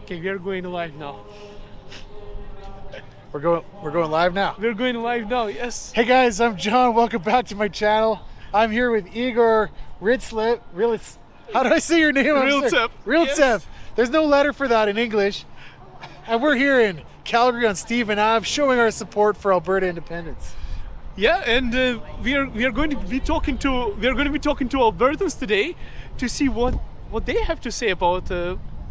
Okay, we are going live now. We're going live now. We're going live now, yes. Hey guys, I'm John. Welcome back to my channel. I'm here with Igor Ryltsev. How do I say your name? Ryltsev. Ryltsev. Yes. There's no letter for that in English. And we're here in Calgary on Stephen Ave, showing our support for Alberta independence. Yeah, and we are going to be talking to Albertans today to see what they have to say about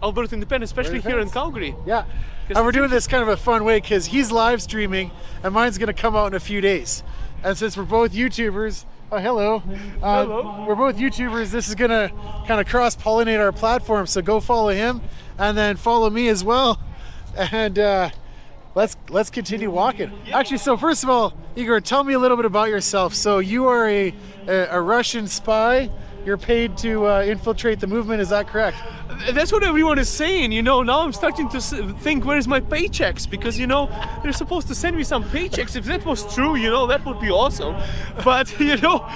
Alberta independence, especially here in Calgary. Yeah, and we're doing this kind of a fun way because he's live streaming and mine's going to come out in a few days. And since we're both YouTubers, hello. Hello. We're both YouTubers. This is going to kind of cross-pollinate our platform. So go follow him and then follow me as well. And let's continue walking. Actually, so first of all, Igor, tell me a little bit about yourself. So you are a Russian spy. You're paid to infiltrate the movement, is that correct? That's what everyone is saying, you know. Now I'm starting to think, where's my paychecks? Because, you know, they're supposed to send me some paychecks. If that was true, you know, that would be awesome. But, you know,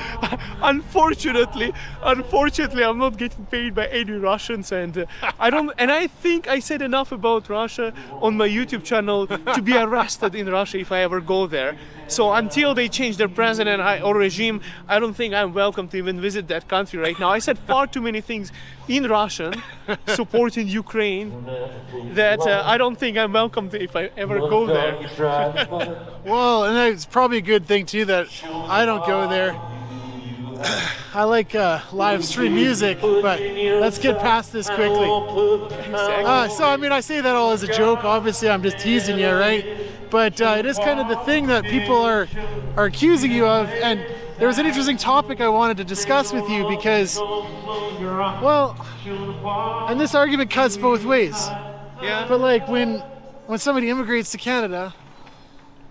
unfortunately, I'm not getting paid by any Russians, and I think I said enough about Russia on my YouTube channel to be arrested in Russia if I ever go there. So until they change their president or regime, I don't think I'm welcome to even visit that country right now. I said far too many things in Russian supporting Ukraine that I don't think I'm welcome to if I ever go there. Well, and it's probably a good thing too that I don't go there. I like live stream music, but let's get past this quickly. So I mean, I say that all as a joke. Obviously, I'm just teasing you, right? But it is kind of the thing that people are accusing you of. And there was an interesting topic I wanted to discuss with you because, well, and this argument cuts both ways. Yeah. But like when somebody immigrates to Canada,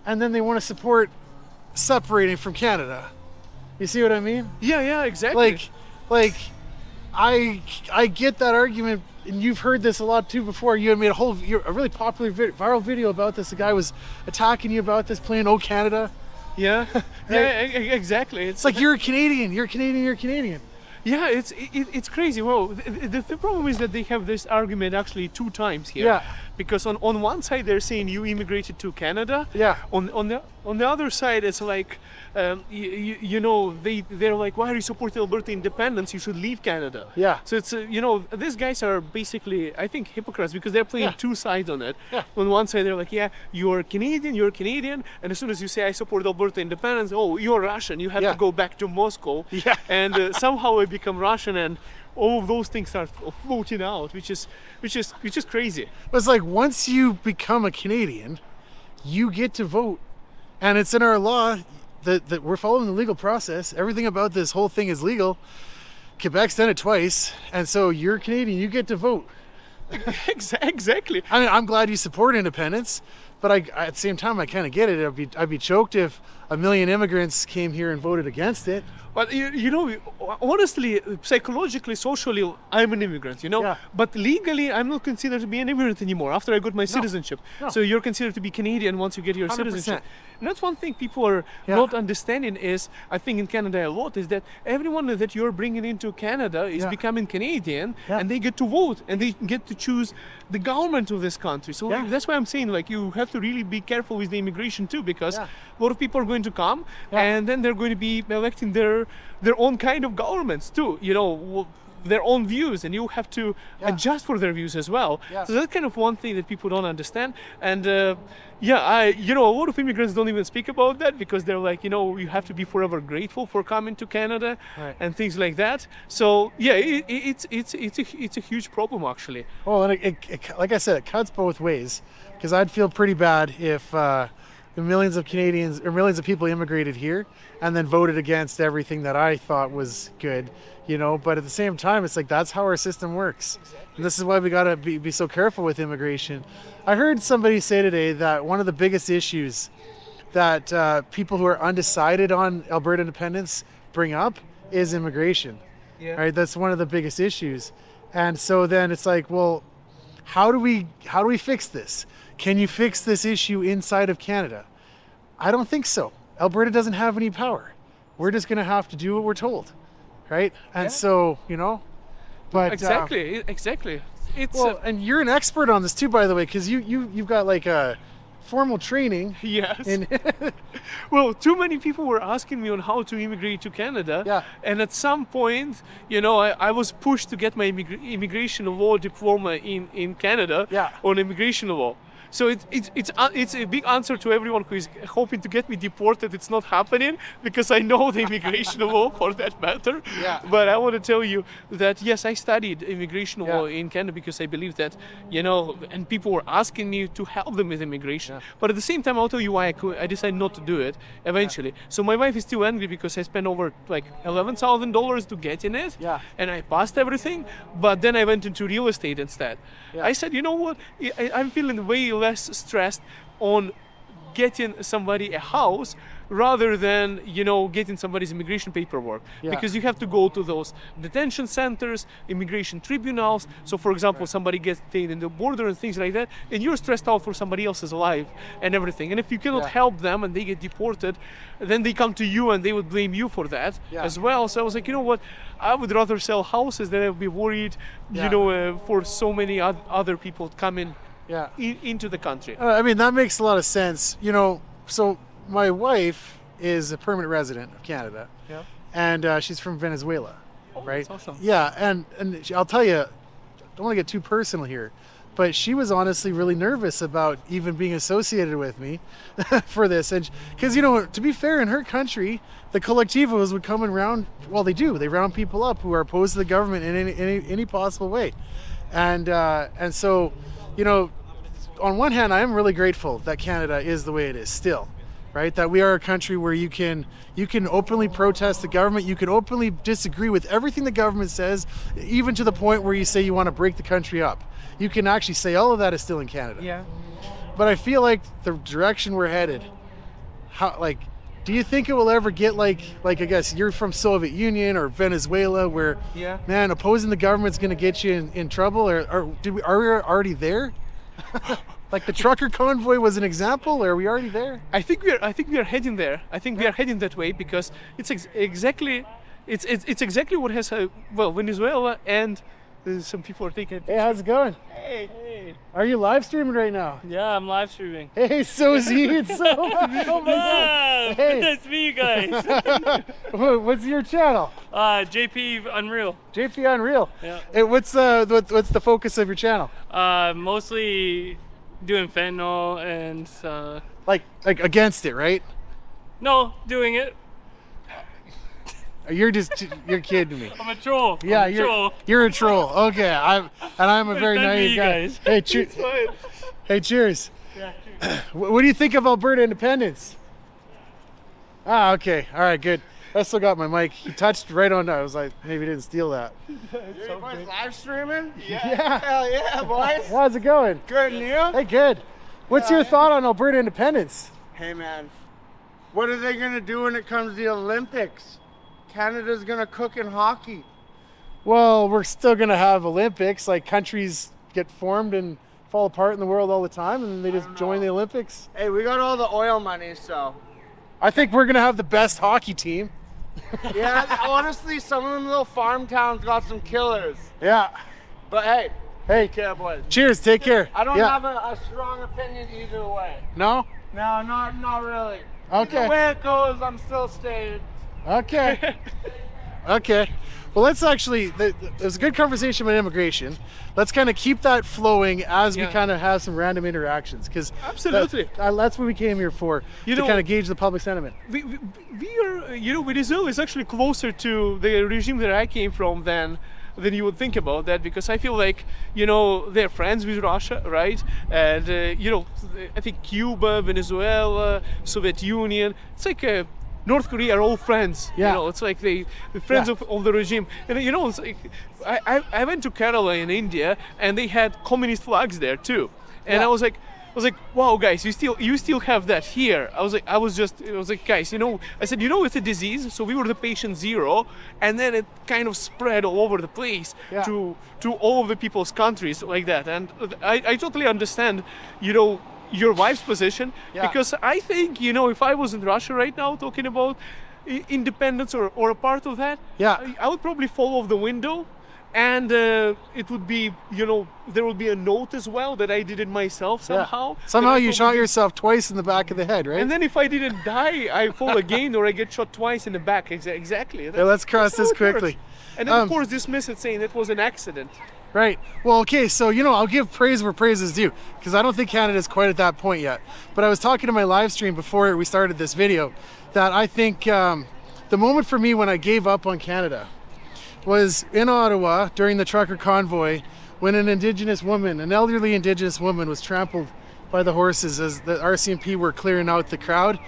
and then they want to support separating from Canada. You see what I mean? Yeah, exactly. Like, I get that argument, and you've heard this a lot too before. You had made a really popular viral video about this. The guy was attacking you about this, playing "Oh Canada." Yeah, right? yeah, exactly. It's like you're a Canadian. You're Canadian. You're Canadian. Yeah, it's crazy. Well, the problem is that they have this argument actually two times here. Yeah. Because on one side they're saying you immigrated to Canada. Yeah. On the other side it's like you know they're like, why are you supporting Alberta independence? You should leave Canada. Yeah. So it's you know, these guys are basically, I think, hypocrites because they're playing two sides on it. Yeah. On one side they're like, yeah, you're Canadian, and as soon as you say I support Alberta independence, oh, you're Russian, you have to go back to Moscow. Yeah. And somehow I become Russian, and all of those things start floating out, which is crazy. It's like once you become a Canadian, you get to vote, and it's in our law that we're following the legal process. Everything about this whole thing is legal. Quebec's done it twice, and so you're Canadian, you get to vote. Exactly. I mean, I'm glad you support independence, but at the same time, I kind of get it. I'd be choked if 1 million immigrants came here and voted against it. But you know, honestly, psychologically, socially, I'm an immigrant, you know. Yeah. But legally, I'm not considered to be an immigrant anymore after I got my citizenship. No. So you're considered to be Canadian once you get your 100%. citizenship. And that's one thing people are not understanding is, I think in Canada a lot, is that everyone that you're bringing into Canada is becoming Canadian, and they get to vote and they get to choose the government of this country. So that's why I'm saying, like, you have to really be careful with the immigration too, because a lot of people are going to come and then they're going to be electing their own kind of governments too, you know, their own views, and you have to adjust for their views as well. So that's kind of one thing that people don't understand. And you know, a lot of immigrants don't even speak about that because they're like, you know, you have to be forever grateful for coming to Canada and things like that. So yeah, it's a huge problem actually. Well, and it like I said, it cuts both ways, because I'd feel pretty bad if the millions of Canadians or millions of people immigrated here and then voted against everything that I thought was good, you know. But at the same time, it's like that's how our system works. And this is why we gotta be so careful with immigration. I heard somebody say today that one of the biggest issues that people who are undecided on Alberta independence bring up is immigration. Yeah. Right? That's one of the biggest issues. And so then it's like, well, how do we fix this? Can you fix this issue inside of Canada? I don't think so. Alberta doesn't have any power. We're just going to have to do what we're told, right? And so, you know, but exactly. Well, and you're an expert on this too, by the way, because you've got like a formal training. Yes. Well, too many people were asking me on how to immigrate to Canada. Yeah. And at some point, I was pushed to get my immigration law diploma in Canada. Yeah. On immigration law. So it's a big answer to everyone who is hoping to get me deported. It's not happening because I know the immigration law for that matter. Yeah. But I want to tell you that yes, I studied immigration law in Canada because I believe that, and people were asking me to help them with immigration. Yeah. But at the same time, I'll tell you why I decided not to do it eventually. Yeah. So my wife is still angry because I spent over like $11,000 to get in it. Yeah. And I passed everything, but then I went into real estate instead. Yeah. I said, you know what? I'm feeling way less stressed on getting somebody a house rather than getting somebody's immigration paperwork, because you have to go to those detention centers, immigration tribunals. So for example, somebody gets detained in the border and things like that, and you're stressed out for somebody else's life and everything, and if you cannot help them and they get deported, then they come to you and they would blame you for that as well. So I was like, you know what, I would rather sell houses than I would be worried for so many other people coming into the country. I mean, that makes a lot of sense. So my wife is a permanent resident of Canada, and she's from Venezuela, right? That's awesome. Yeah, and I'll tell you, I don't want to get too personal here, but she was honestly really nervous about even being associated with me for this, and because to be fair, in her country, the colectivos would come around. Well, they do. They round people up who are opposed to the government in any possible way, and so on one hand, I am really grateful that Canada is the way it is still, right? That we are a country where you can openly protest the government, you can openly disagree with everything the government says, even to the point where you say you want to break the country up. You can actually say all of that is still in Canada. Yeah. But I feel like the direction we're headed, do you think it will ever get like I guess you're from Soviet Union or Venezuela, where man, opposing the government's going to get you in trouble, or are we already there? Like the trucker convoy was an example, or are we already there? I think we are heading there. I think we are heading that way because it's exactly what has Venezuela and some people are taking. Hey, how's it going? Hey. Are you live streaming right now? Yeah, I'm live streaming. Hey, so is he. It's so. Oh my God. Hey. Nice to meet you guys. What's your channel? JP Unreal. JP Unreal. Yeah. Hey, what's the focus of your channel? Mostly doing fentanyl and like against it, right? No, doing it. You're kidding me. I'm a troll. Yeah, you're a troll. Okay, I'm a very naive guy. Guys. Hey, hey, cheers. Yeah, cheers. What do you think of Alberta independence? Okay, all right, good. I still got my mic. He touched right on that. I was like, maybe he didn't steal that. You boys live streaming? Yeah. Hell yeah, boys. How's it going? Good, and you? Hey, good. What's your thought on Alberta independence? Hey, man. What are they going to do when it comes to the Olympics? Canada's going to cook in hockey. Well, we're still going to have Olympics. Like, countries get formed and fall apart in the world all the time, and then they just join the Olympics. Hey, we got all the oil money, so. I think we're going to have the best hockey team. Yeah, honestly, some of them little farm towns got some killers. Yeah. But hey, Hey, boys. Cheers. Take care. I don't have a strong opinion either way. No? No, not really. Okay. Either way it goes, I'm still staying. Okay. Okay. Well, let's actually, it was a good conversation about immigration. Let's kind of keep that flowing as we kind of have some random interactions, because Absolutely. That's what we came here for, to kind of gauge the public sentiment. We are, Venezuela is actually closer to the regime that I came from than you would think about that, because I feel like, they're friends with Russia, right? And, I think Cuba, Venezuela, Soviet Union, it's like North Korea are all friends. Yeah. It's like the friends of the regime. And it's like I went to Kerala in India, and they had communist flags there too. And I was like, wow, guys, you still have that here. I was like, guys, I said, it's a disease, so we were the patient zero, and then it kind of spread all over the place to all of the people's countries like that. And I totally understand, your wife's position, because I think, if I was in Russia right now talking about independence or a part of that, I would probably fall off the window and it would be, there would be a note as well that I did it myself somehow. Somehow That I you shot probably- yourself twice in the back of the head, right? And then if I didn't die, I fall again, or I get shot twice in the back. Exactly. Yeah, let's cross That's this how it works. quickly. And then of course dismiss it, saying it was an accident. Right. Well, okay, so, I'll give praise where praise is due, because I don't think Canada's quite at that point yet. But I was talking to my live stream before we started this video that I think the moment for me when I gave up on Canada was in Ottawa during the trucker convoy when an elderly Indigenous woman was trampled by the horses as the RCMP were clearing out the crowd.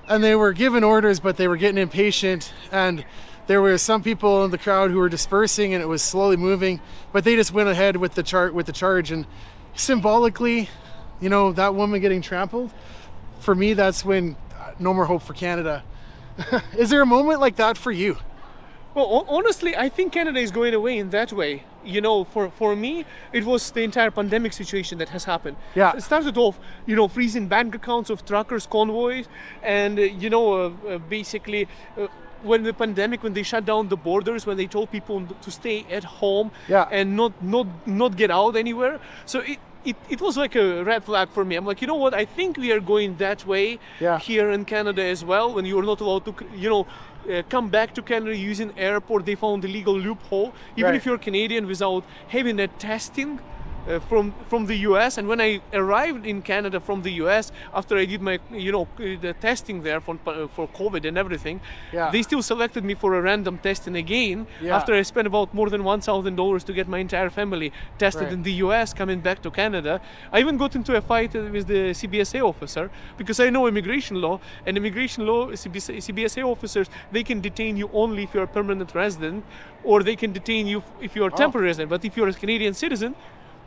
And they were given orders, but they were getting impatient, and there were some people in the crowd who were dispersing and it was slowly moving, but they just went ahead with the charge. And symbolically, that woman getting trampled, for me, that's when no more hope for Canada. Is there a moment like that for you? Well, honestly, I think Canada is going away in that way. For me, it was the entire pandemic situation that has happened. Yeah. It started off, freezing bank accounts of truckers, convoys, and, basically, when the pandemic, when they shut down the borders, when they told people to stay at home and not get out anywhere. So it was like a red flag for me. I'm like, I think we are going that way here in Canada as well, when you're not allowed to, come back to Canada using airport. They found a legal loophole, even if you're Canadian, without having a testing from the US. And when I arrived in Canada from the US, after I did my the testing there for COVID and everything, they still selected me for a random testing again after I spent about more than $1,000 to get my entire family tested in the US coming back to Canada. I even got into a fight with the CBSA officer because I know immigration law, and immigration law, CBSA officers, they can detain you only if you're a permanent resident, or they can detain you if you're a temporary resident. But if you're a Canadian citizen,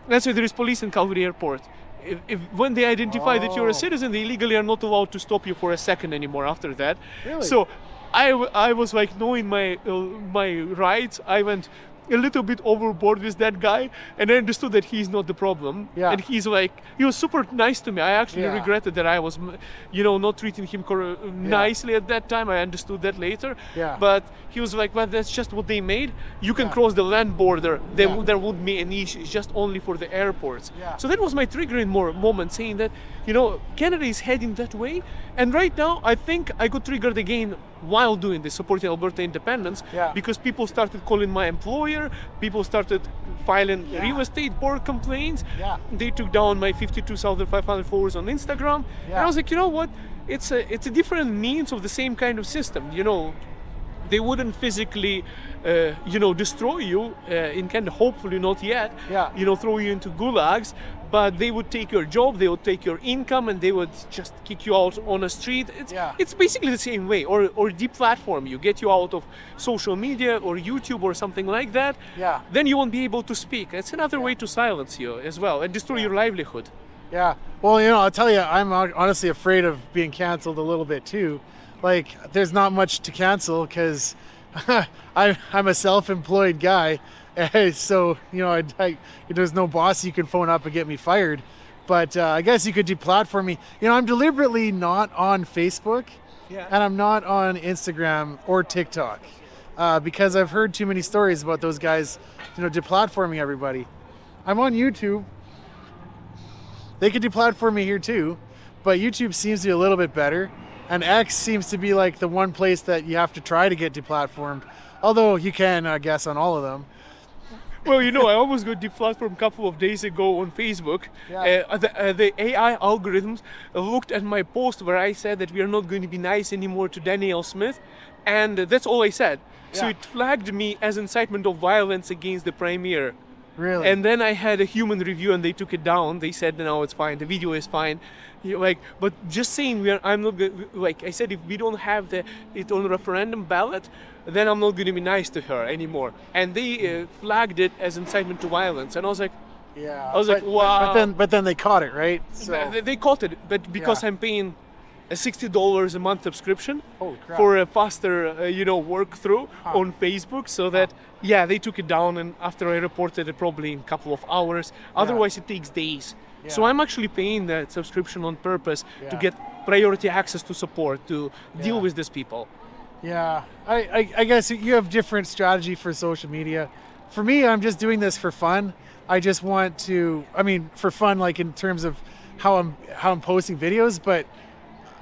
that's why there is police in Calgary airport. If when they identify that you're a citizen, they legally are not allowed to stop you for a second anymore after that. Really? So I was like, knowing my rights, I went a little bit overboard with that guy, and I understood that he's not the problem. And he was super nice to me. I actually regretted that I was, not treating him nicely at that time. I understood that later. But he was like, well, that's just what they made. You can cross the land border. There wouldn't be an issue. It's just only for the airports. So that was my triggering moment, saying that, Canada is heading that way. And right now, I think I got triggered again while doing this, supporting Alberta independence, because people started calling my employer, people started filing real estate board complaints. They took down my 52,500 followers on Instagram. And I was like, what? It's a different means of the same kind of system. They wouldn't physically, destroy you in Canada, hopefully not yet, throw you into gulags, but they would take your job, they would take your income, and they would just kick you out on a street. It's basically the same way, or deplatform you, get you out of social media or YouTube or something like that. Then you won't be able to speak. It's another way to silence you as well and destroy your livelihood. Well, I'll tell you, I'm honestly afraid of being canceled a little bit too. Like, there's not much to cancel because I'm a self-employed guy. So, there's no boss you can phone up and get me fired. But I guess you could deplatform me. I'm deliberately not on Facebook and I'm not on Instagram or TikTok because I've heard too many stories about those guys, deplatforming everybody. I'm on YouTube. They could deplatform me here too, but YouTube seems to be a little bit better. And X seems to be like the one place that you have to try to get deplatformed, although you can, I guess, on all of them. Well, I almost got deplatformed a couple of days ago on Facebook. The AI algorithms looked at my post where I said that we are not going to be nice anymore to Danielle Smith, and that's all I said. So it flagged me as incitement of violence against the premier. Really? And then I had a human review and they took it down. They said, no, it's fine. The video is fine. But just saying, I'm not I said, if we don't have it on a referendum ballot, then I'm not going to be nice to her anymore. And they flagged it as incitement to violence. And I was like, wow. But then they caught it, right? So. They caught it, but because I'm paying a $60 a month subscription Holy crap. for a faster, work through on Facebook, so that they took it down, and after I reported it, probably in a couple of hours. Otherwise, it takes days. So I'm actually paying that subscription on purpose to get priority access to support to deal with these people. I guess you have different strategy for social media. for me, I'm just doing this for fun. I just want to, I mean, for fun, like in terms of how I'm posting videos, but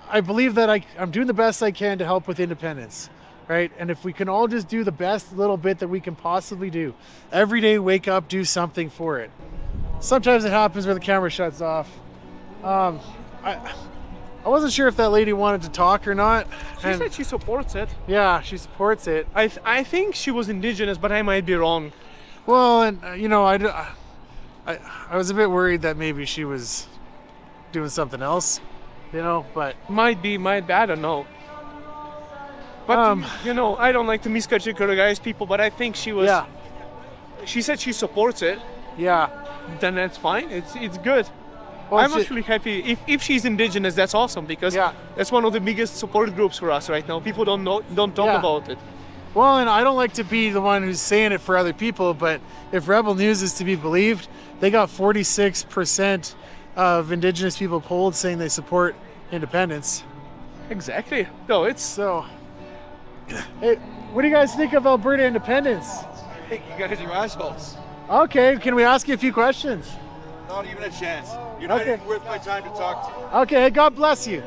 I believe that I'm doing the best I can to help with independence, right? And if we can all just do the best little bit that we can possibly do, every day wake up, do something for it. Sometimes it happens where the camera shuts off. I wasn't sure if that lady wanted to talk or not. She said she supports it. Yeah, she supports it. I think she was Indigenous, but I might be wrong. Well, and you know, I was a bit worried that maybe she was doing something else, you know, but might be, I don't know. But you know, I don't like to miscategorize people, but I think she was. Yeah. She said she supports it. Yeah. Then that's fine. It's good. Well, I'm actually happy if she's Indigenous. That's awesome because that's one of the biggest support groups for us right now. People don't talk about it. Well, and I don't like to be the one who's saying it for other people, but if Rebel News is to be believed, they got 46% of Indigenous people polled saying they support independence. Exactly. No, it's so. Hey, what do you guys think of Alberta independence? I think you guys are assholes. Okay, can we ask you a few questions? Not even a chance. You're not even worth my time to talk to. Okay, God bless you.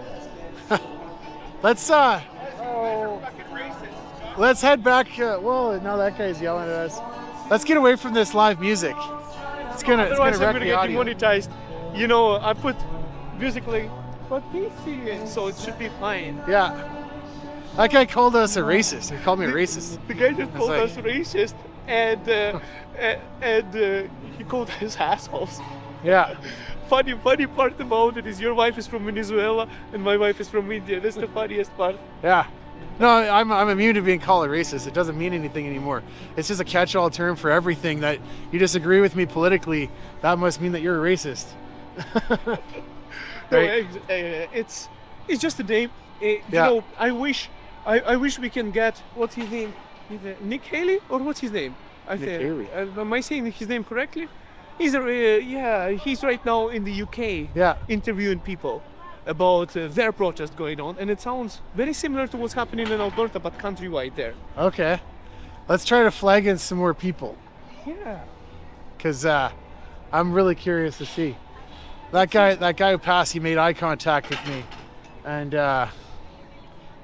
Let's head back. Well, now that guy's yelling at us. Let's get away from this live music. It's gonna wreck the get audio. demonetized. You know, I put musically, but PC, so it should be fine. Yeah. That guy called us a racist. He called me a racist. The guy just called us racist, and he called us assholes. Yeah. Funny part about it is your wife is from Venezuela and my wife is from India. That's the funniest part. Yeah. No, I'm immune to being called a racist. It doesn't mean anything anymore. It's just a catch-all term for everything. That you disagree with me politically, that must mean that you're a racist. Right? No, it's just a name. You know, I wish we can get, what's his name? Nick Haley, or what's his name? Nick Haley. Am I saying his name correctly? He's right now in the UK interviewing people about their protest going on, and it sounds very similar to what's happening in Alberta, but countrywide there. Okay, let's try to flag in some more people. Yeah. Because I'm really curious to see. That guy who passed, he made eye contact with me, and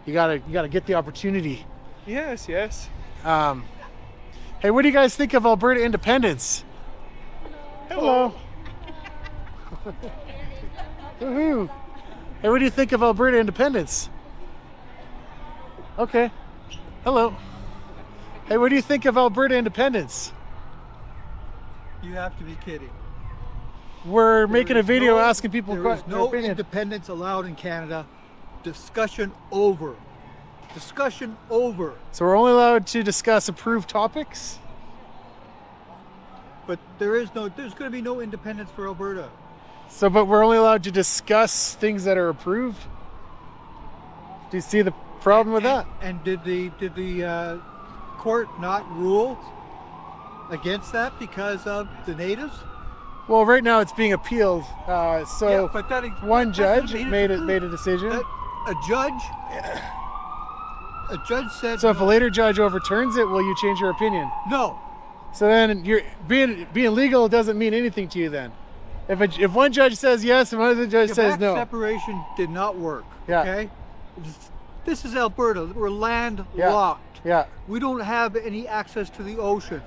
you gotta get the opportunity. Yes. Hey, what do you guys think of Alberta independence? Hello. Woohoo! Hey, what do you think of Alberta independence? Okay. Hello. Hey, what do you think of Alberta independence? You have to be kidding. We're making a video asking people There is their no opinion. independence allowed in Canada. Discussion over. Discussion over. So we're only allowed to discuss approved topics? But there's going to be no independence for Alberta. So, but we're only allowed to discuss things that are approved? Do you see the problem with that? And did the court not rule against that because of the natives? Well, right now it's being appealed. Yeah, but one that's judge what made a decision. A judge said. So if a later judge overturns it, will you change your opinion? No. So then you're being legal doesn't mean anything to you then. If one judge says yes and one other judge says no. Separation did not work. Yeah. Okay. This is Alberta. We're landlocked. Yeah. We don't have any access to the ocean.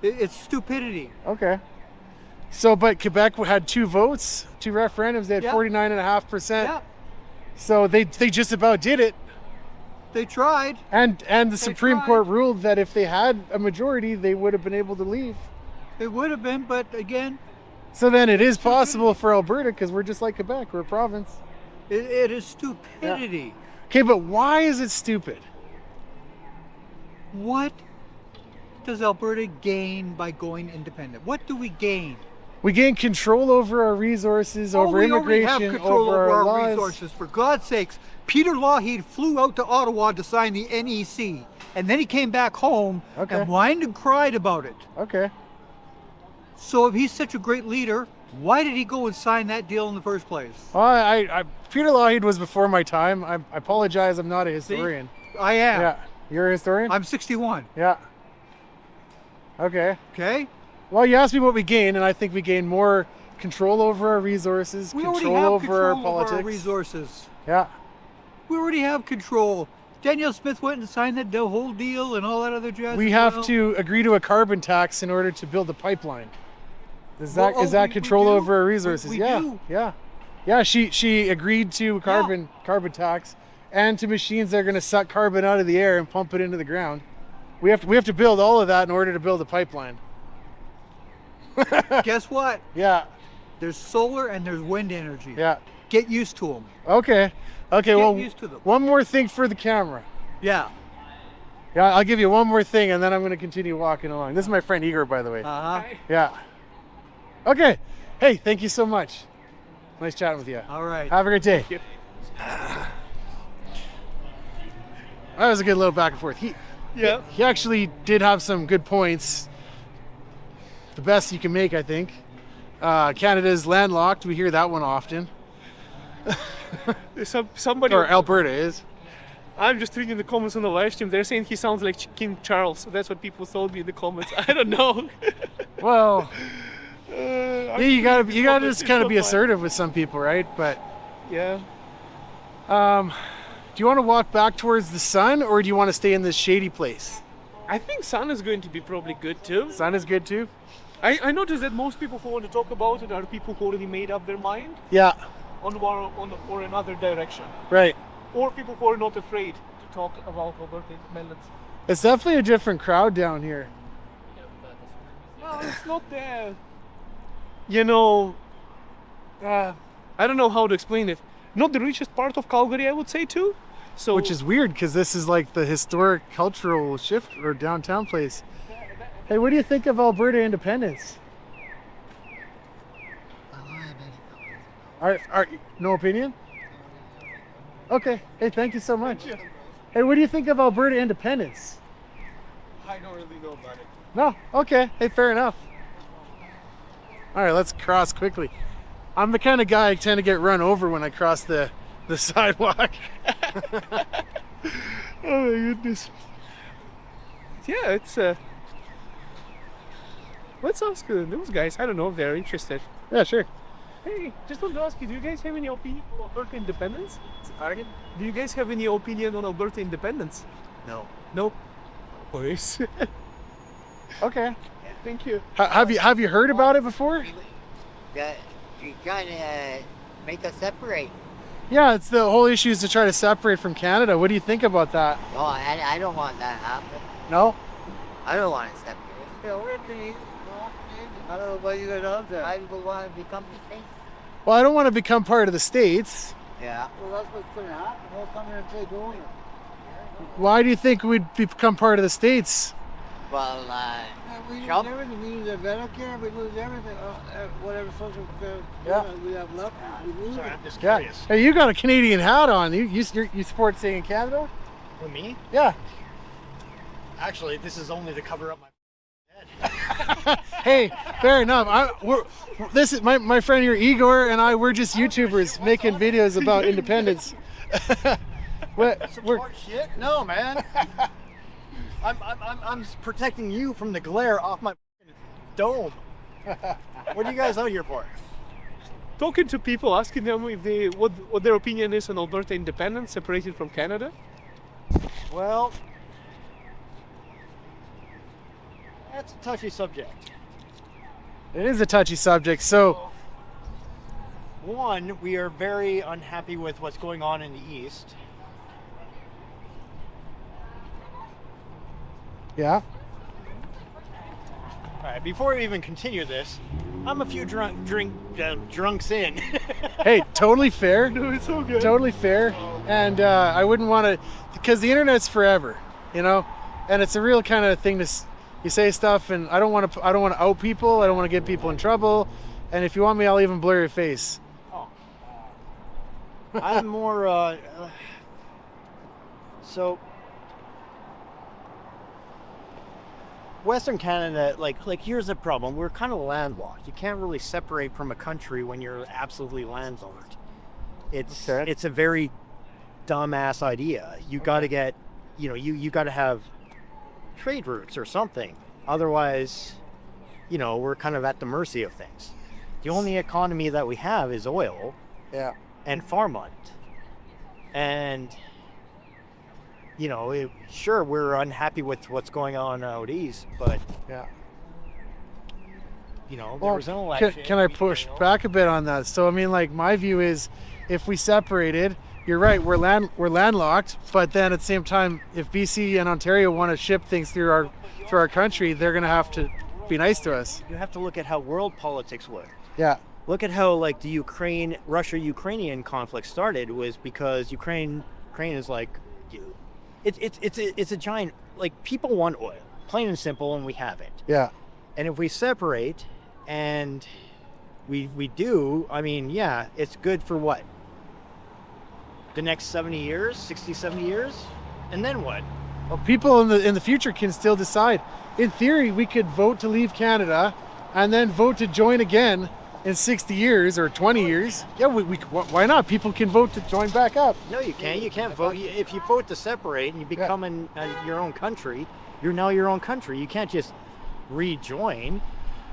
It's stupidity. Okay. So, but Quebec had 2 votes, 2 referendums. They had 49.5%. Yeah. So they just about did it. They tried. And the Supreme Court ruled that if they had a majority, they would have been able to leave. It would have been, but again. So then it is possible for Alberta because we're just like Quebec. We're a province. It is stupidity. Yeah. Okay, but why is it stupid? What does Alberta gain by going independent? What do we gain? We gain control over our resources, over immigration, we have control over our laws. resources. For God's sakes, Peter Lougheed flew out to Ottawa to sign the NEC, and then he came back home and whined and cried about it. Okay. So if he's such a great leader, why did he go and sign that deal in the first place? Peter Lougheed was before my time. I apologize, I'm not a historian. See? I am. Yeah. You're a historian? I'm 61. Yeah. Okay. Okay? Well, you asked me what we gain, and I think we gain more control over our resources, We already control have over control our over politics. our resources. Yeah. We already have control. Danielle Smith went and signed the whole deal and all that other jazz. We as have well. to agree to a carbon tax in order to build a pipeline. Is that Well, is that we control do. over our resources? We yeah. do. Yeah. Yeah, she agreed to carbon tax and to machines that are going to suck carbon out of the air and pump it into the ground. We have to build all of that in order to build a pipeline. Guess what? Yeah. There's solar and there's wind energy. Yeah. Get used to them. Okay. Okay, Get well, used to them. one more thing for the camera. Yeah. Yeah, I'll give you one more thing and then I'm going to continue walking along. This is my friend Igor, by the way. Uh-huh. Yeah. Okay. Hey, thank you so much. Nice chatting with you. All right. Have a great day. That was a good little back and forth. He actually did have some good points. The best you can make, I think. Canada's landlocked. We hear that one often. Somebody, Or Alberta is. I'm just reading the comments on the live stream. They're saying he sounds like King Charles. That's what people told me in the comments. I don't know. Well, Yeah, you gotta just kind of be assertive with some people, right? But Yeah. do you want to walk back towards the sun, or do you want to stay in this shady place? I think sun is going to be probably good too. Sun is good too. I noticed that most people who want to talk about it are people who already made up their mind Yeah. on one or another direction, Right. or people who are not afraid to talk about Alberta independence. It's definitely a different crowd down here. No, it's not there. You know, I don't know how to explain it. Not the richest part of Calgary, I would say too. So Which is weird because this is like the historic cultural shift or downtown place. Hey, what do you think of Alberta independence? No opinion? Okay. Hey, thank you so much. Hey, what do you think of Alberta independence? I don't really know about it. No? Okay. Hey, fair enough. All right, let's cross quickly. I'm the kind of guy I tend to get run over when I cross the sidewalk. oh my goodness. Yeah, it's let's ask those guys. I don't know if they're interested. Yeah, sure. Hey, just want to ask you, do you guys have any opinion on Alberta independence? Do you guys have any opinion on Alberta independence? No. No? Boys. Okay. Thank you. Have you heard about it before? That you're trying to make us separate. Yeah, it's the whole issue is to try to separate from Canada. What do you think about that? No, I don't want that to happen. No? I don't want to separate. Still with me. I don't know what you're gonna do. I would want to become the States. Well, I don't want to become part of the States. Yeah. Well, that's what's gonna happen. They'll come here and take over. Why do you think we'd become part of the States? Well, We lose Trump? everything. We lose our Medicare. We lose everything. Whatever social Yeah. we have left, we lose it. I'm just Yeah. curious. Hey, you got a Canadian hat on. You support staying in Canada? For me? Yeah. Actually, this is only to cover up my Hey, fair enough. This is my friend here, Igor, and we're just YouTubers making videos about independence. we're Support shit? No, man. I'm protecting you from the glare off my dome. What are you guys out here for? Talking to people, asking them if what their opinion is on Alberta independence, separated from Canada. Well, that's a touchy subject. It is a touchy subject. So, One, we are very unhappy with what's going on in the East. yeah. All right, before we even continue this, I'm a few drunks in. Hey, totally fair. No, it's all good. Totally fair. And I wouldn't want to, because the internet's forever, you know, and it's a real kind of thing to. You say stuff, and I don't want to out people. I don't want to get people in trouble. And if you want me, I'll even blur your face. I'm more. So, Western Canada, like here's the problem. We're kind of landlocked. You can't really separate from a country when you're absolutely landlocked. It's a very dumbass idea. You got to get, you got to have trade routes or something. Otherwise, you know, we're kind of at the mercy of things. The only economy that we have is oil and farmland. And, you know, sure, we're unhappy with what's going on out east, but, you know, there was an election. Can I push back a bit on that? So, I mean, like, my view is if we separated, you're right, we're landlocked, but then at the same time, if BC and Ontario want to ship things through our country, they're going to have to be nice to us. You have to look at how world politics work. Yeah. Look at how, like, the Russia-Ukrainian conflict started was because Ukraine is like, it's a giant, like, people want oil, plain and simple, and we have it. Yeah. And if we separate, and we do, I mean, yeah, it's good for what? The next 70 years, 60, 70 years? And then what? Well, people in the future can still decide. In theory, we could vote to leave Canada and then vote to join again in 60 years or 20 years. Yeah, why not? People can vote to join back up. No, you can't. You can't vote. If you vote to separate and you become your own country, you're now your own country. You can't just rejoin.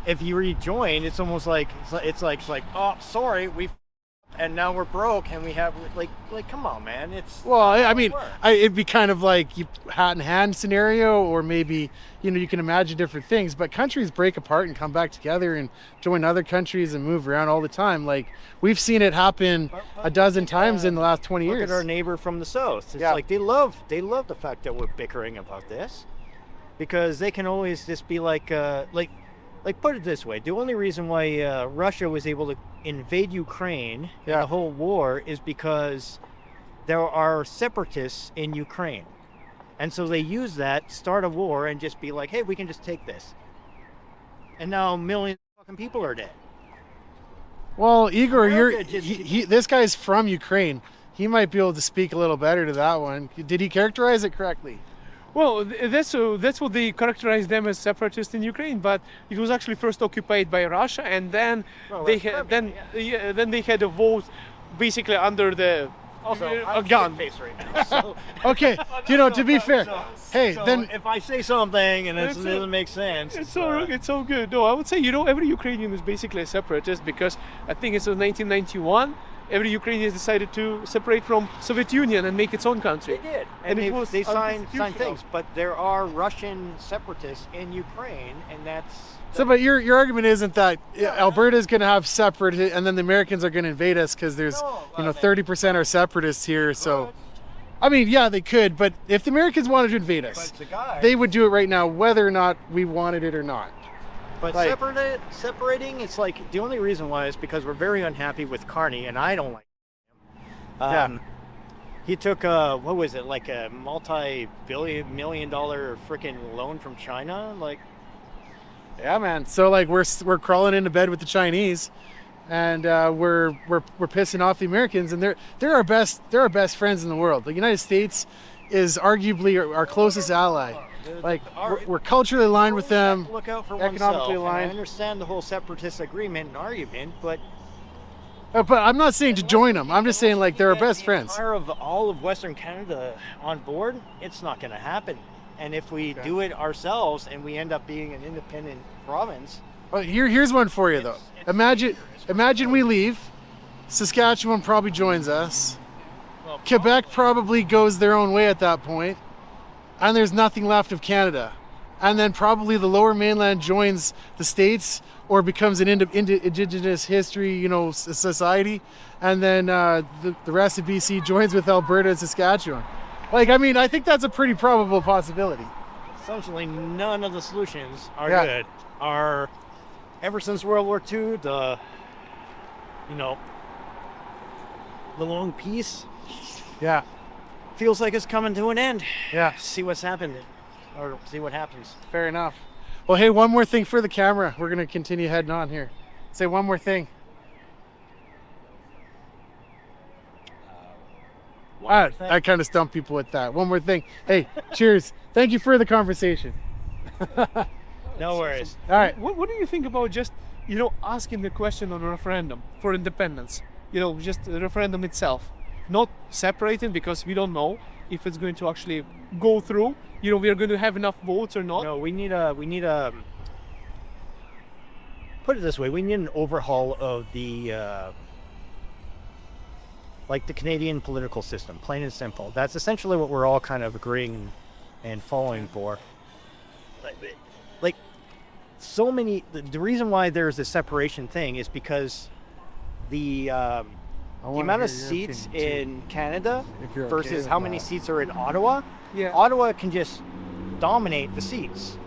If you rejoin, it's almost like it's like oh, sorry, and now we're broke and we have like come on, man. Well, I mean, it'd be kind of like you hat in hand scenario, or maybe, you know, you can imagine different things, but countries break apart and come back together and join other countries and move around all the time. Like, we've seen it happen a dozen times in the last 20 years. Look at our neighbor from the south. It's like they love the fact that we're bickering about this, because they can always just be like put it this way, the only reason why Russia was able to invade Ukraine in the whole war is because there are separatists in Ukraine. And so they use that, start a war, and just be like, hey, we can just take this. And now millions of fucking people are dead. Well, Igor, this guy's from Ukraine. He might be able to speak a little better to that one. Did he characterize it correctly? Well, that's what they characterized them as separatists in Ukraine, but it was actually first occupied by Russia, and then they had a vote basically under the a gun. Face right now, so. Okay, you know, to be fair, then if I say something and it doesn't make sense, it's all good. No, I would say, you know, every Ukrainian is basically a separatist, because I think it's in 1991. Every Ukrainian decided to separate from Soviet Union and make its own country. They did, and they signed things. But there are Russian separatists in Ukraine, and that's. So, but your argument isn't that Alberta is going to have separate, and then the Americans are going to invade us because there's 30% are separatists here. So, I mean, yeah, they could, but if the Americans wanted to invade us, they would do it right now, whether or not we wanted it or not. But separating, it's like the only reason why is because we're very unhappy with Carney, and I don't like him. He took what was it, like a multi-million-dollar freaking loan from China, like. Yeah, man. So like we're crawling into bed with the Chinese, and we're pissing off the Americans, and they're our best friends in the world. The United States is arguably our closest ally. Like, we're culturally aligned with them, look out for economically oneself. aligned. I understand the whole separatist agreement and argument, but I'm not saying to join them. I'm just saying, like, they're our best friends. Of all of Western Canada on board, it's not going to happen. And if we do it ourselves and we end up being an independent province. Well, here's one for you though. Imagine we leave. Saskatchewan probably joins us. Quebec probably goes their own way at that point. And there's nothing left of Canada. And then probably the Lower Mainland joins the States or becomes an Indigenous history, you know, society. And then the rest of BC joins with Alberta and Saskatchewan. Like, I mean, I think that's a pretty probable possibility. Essentially, none of the solutions are good. Ever since World War II, the long peace. Yeah. Feels like it's coming to an end. Yeah. See what's happened, or see what happens. Fair enough. Well, hey, one more thing for the camera. We're going to continue heading on here. Say one more thing. I kind of stump people with that. One more thing. Hey, cheers. Thank you for the conversation. No worries. All right. What do you think about just, you know, asking the question on a referendum for independence? You know, just the referendum itself. not separated because we don't know if it's going to actually go through. We are going to have enough votes or not. No, we need a put it this way, we need an overhaul of the like the Canadian political system, plain and simple. That's essentially what we're all kind of agreeing and following for. Like so many, the reason why there's this separation thing is because the amount of seats in Canada versus how many seats are in Ottawa, Ottawa can just dominate the seats.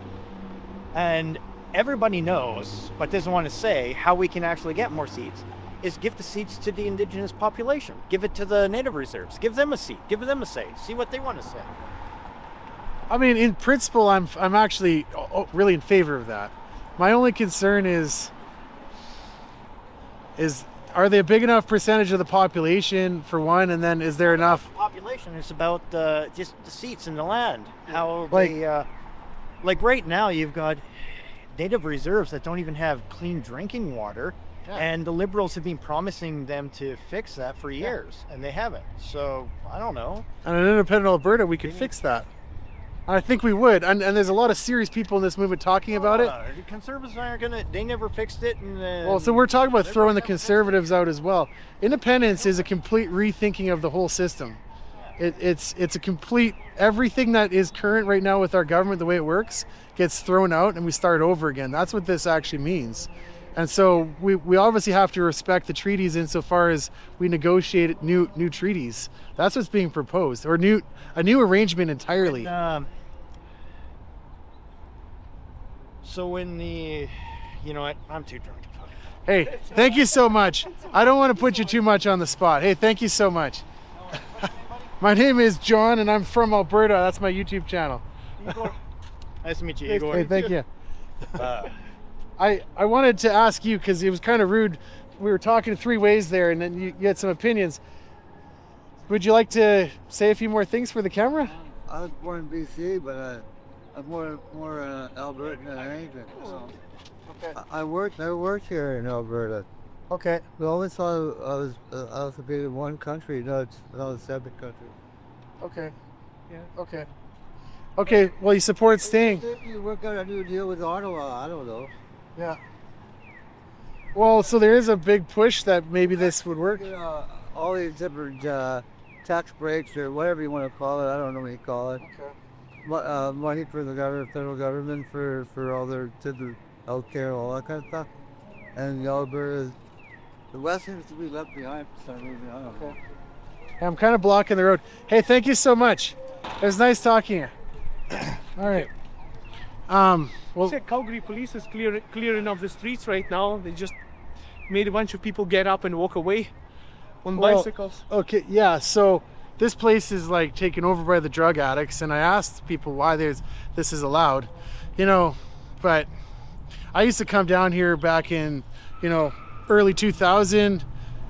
And everybody knows, but doesn't want to say, how we can actually get more seats is give the seats to the Indigenous population. Give it to the Native reserves. Give them a seat. Give them a say. See what they want to say. I mean, in principle, I'm actually really in favor of that. My only concern is are they a big enough percentage of the population, for one, and then is there enough? Population is about just the seats in the land. How they, like right now, you've got Native reserves that don't even have clean drinking water, and the Liberals have been promising them to fix that for years, and they haven't. So I don't know. And in independent Alberta, we could fix that. I think we would, and there's a lot of serious people in this movement talking about it. The Conservatives aren't gonna. They never fixed it. And well, so we're talking about throwing the Conservatives out as well. Independence is a complete rethinking of the whole system. It's a complete, everything that is current right now with our government, the way it works, gets thrown out and we start over again. That's what this actually means. And so we obviously have to respect the treaties insofar as we negotiate new treaties. That's what's being proposed, or a new arrangement entirely. So when you know what, I'm too drunk to talk. Hey, thank you so much. I don't want to put you too much on the spot. Hey, thank you so much. My name is John and I'm from Alberta. That's my YouTube channel. Igor. Nice to meet you, Igor. Hey, thank you. I wanted to ask you, because it was kind of rude. We were talking three ways there, and then you had some opinions. Would you like to say a few more things for the camera? I was born in BC, but I'm more Alberta than anything. So. Okay. I worked here in Alberta. Okay. We always thought I was to be in one country. No, it's a separate country. Okay. Yeah. Okay. Okay. Well, you support staying. You work out a new deal with Ottawa. I don't know. Yeah. Well, so there is a big push that maybe this would work. All these different tax breaks or whatever you want to call it. I don't know what you call it. Okay. Money for the federal government for all their healthcare, all that kind of stuff. And Alberta, the West seems to be left behind for some reason. I don't know. Hey, I'm kind of blocking the road. Hey, thank you so much. It was nice talking to you. All right. Well, Calgary police is clearing up the streets right now. They just made a bunch of people get up and walk away on bicycles. Okay, yeah. So this place is like taken over by the drug addicts, and I asked people why this is allowed, but I used to come down here back in, early 2000,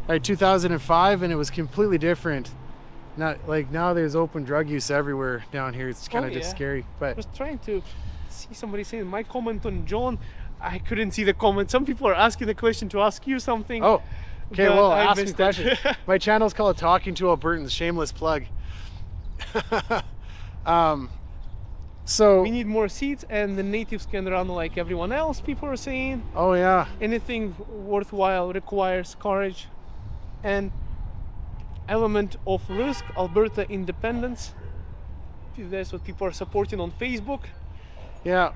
like 2005, and it was completely different. Now there's open drug use everywhere down here. It's kind of just scary. But I was trying to see somebody saying my comment on John. I couldn't see the comment. Some people are asking the question to ask you something. Oh, okay. Well, ask me a missed question. My channel's called Talking to Albertans. Shameless plug. So we need more seats, and the natives can run like everyone else. People are saying. Oh yeah. Anything worthwhile requires courage and element of risk. Alberta independence. That's what people are supporting on Facebook. Yeah.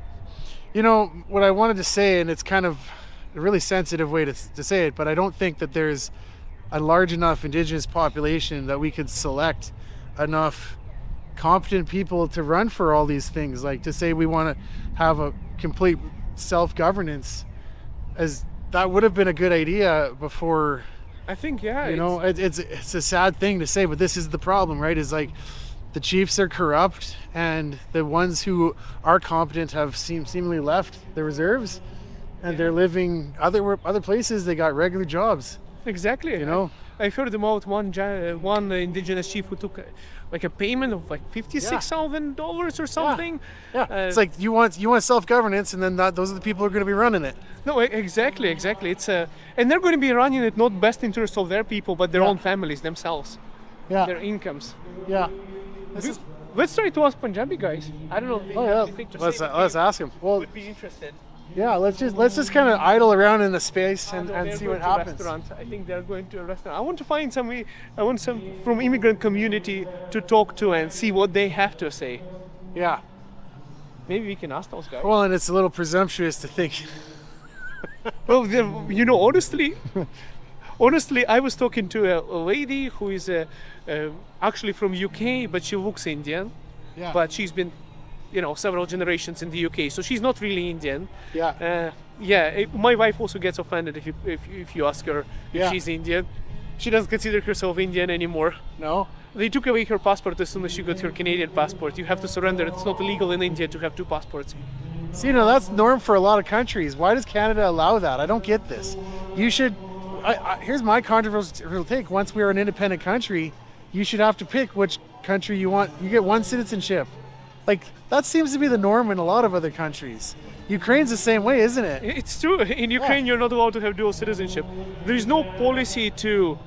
What I wanted to say, and it's kind of a really sensitive way to say it, but I don't think that there's a large enough Indigenous population that we could select enough competent people to run for all these things. Like to say we want to have a complete self-governance, as that would have been a good idea before. I think, yeah. It's a sad thing to say, but this is the problem, right? Is like the chiefs are corrupt, and the ones who are competent have seemingly left the reserves, and they're living other places. They got regular jobs. Exactly. I've heard about one Indigenous chief who took a payment of like $56,000 or something. Yeah. It's like you want self-governance, and then those are the people who are going to be running it. No, exactly. It's and they're going to be running it not best interest of their people, but their own families themselves. their incomes. Yeah. Let's try to ask Punjabi guys. I don't know if they have anything to say. Let's ask them. Well, would be interested. yeah, let's just kind of idle around in the space and They're see going what to happens. Restaurant. I think they're going to a restaurant. I want to find I want some from immigrant community to talk to and see what they have to say. Yeah. Maybe we can ask those guys. Well, and it's a little presumptuous to think. Well, you know, honestly, I was talking to a lady who is actually from UK, but she looks Indian. Yeah. But she's been, several generations in the UK, so she's not really Indian. Yeah. My wife also gets offended if you ask her if Yeah. she's Indian. She doesn't consider herself Indian anymore. No. They took away her passport as soon as she got her Canadian passport. You have to surrender. It's not illegal in India to have two passports. See, that's norm for a lot of countries. Why does Canada allow that? I don't get this. You should. Here's my controversial take. Once we are an independent country, you should have to pick which country you want. You get one citizenship. Like, that seems to be the norm in a lot of other countries. Ukraine's the same way, isn't it? It's true. In Ukraine, you're not allowed to have dual citizenship. There is no policy to,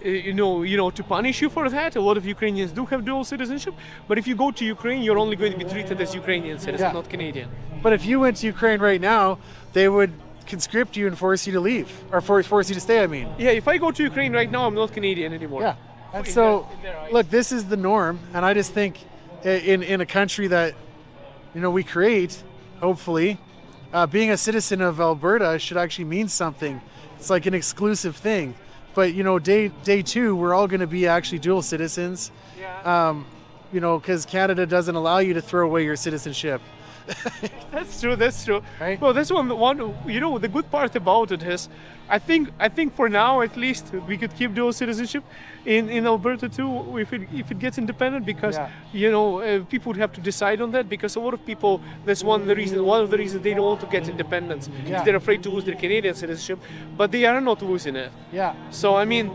to punish you for that. A lot of Ukrainians do have dual citizenship, but if you go to Ukraine, you're only going to be treated as Ukrainian citizen, not Canadian. But if you went to Ukraine right now, they would conscript you and force you to leave, or force you to stay. I mean. Yeah. If I go to Ukraine right now, I'm not Canadian anymore. Yeah. And so, look, this is the norm, and I just think, in a country that, we create, hopefully, being a citizen of Alberta should actually mean something. It's like an exclusive thing. But day two, we're all going to be actually dual citizens. Yeah. Because Canada doesn't allow you to throw away your citizenship. That's true. Right? Well, that's one. The good part about it is, I think for now at least we could keep dual citizenship in Alberta too if it gets independent, because people would have to decide on that, because a lot of people, that's one of the reasons they don't want to get independence is they're afraid to lose their Canadian citizenship, but they are not losing it. Yeah. So I mean,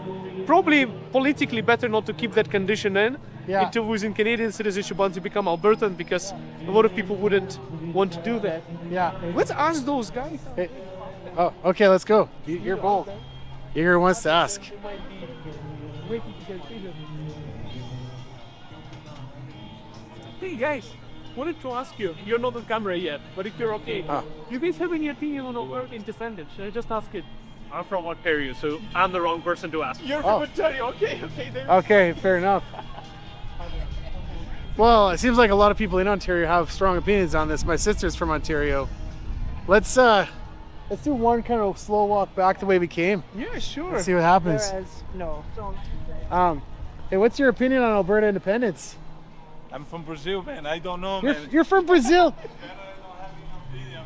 probably politically better not to keep that condition in. Yeah. Into losing Canadian citizenship once you become Albertan, because a lot of people wouldn't want to do that. Yeah. Let's ask those guys. Hey. Oh, okay, let's go. You're bold. Igor wants to ask. Hey guys, wanted to ask you. You're not on camera yet, but if you're okay, you guys have any opinion on Alberta independence? Should I just ask it? I'm from Ontario, so I'm the wrong person to ask. You're from Ontario. Okay. Okay, fair enough. Well, it seems like a lot of people in Ontario have strong opinions on this. My sister's from Ontario. Let's do one kind of slow walk back the way we came. Yeah, sure. Let's see what happens. Hey, what's your opinion on Alberta independence? I'm from Brazil, man. I don't know, You're from Brazil?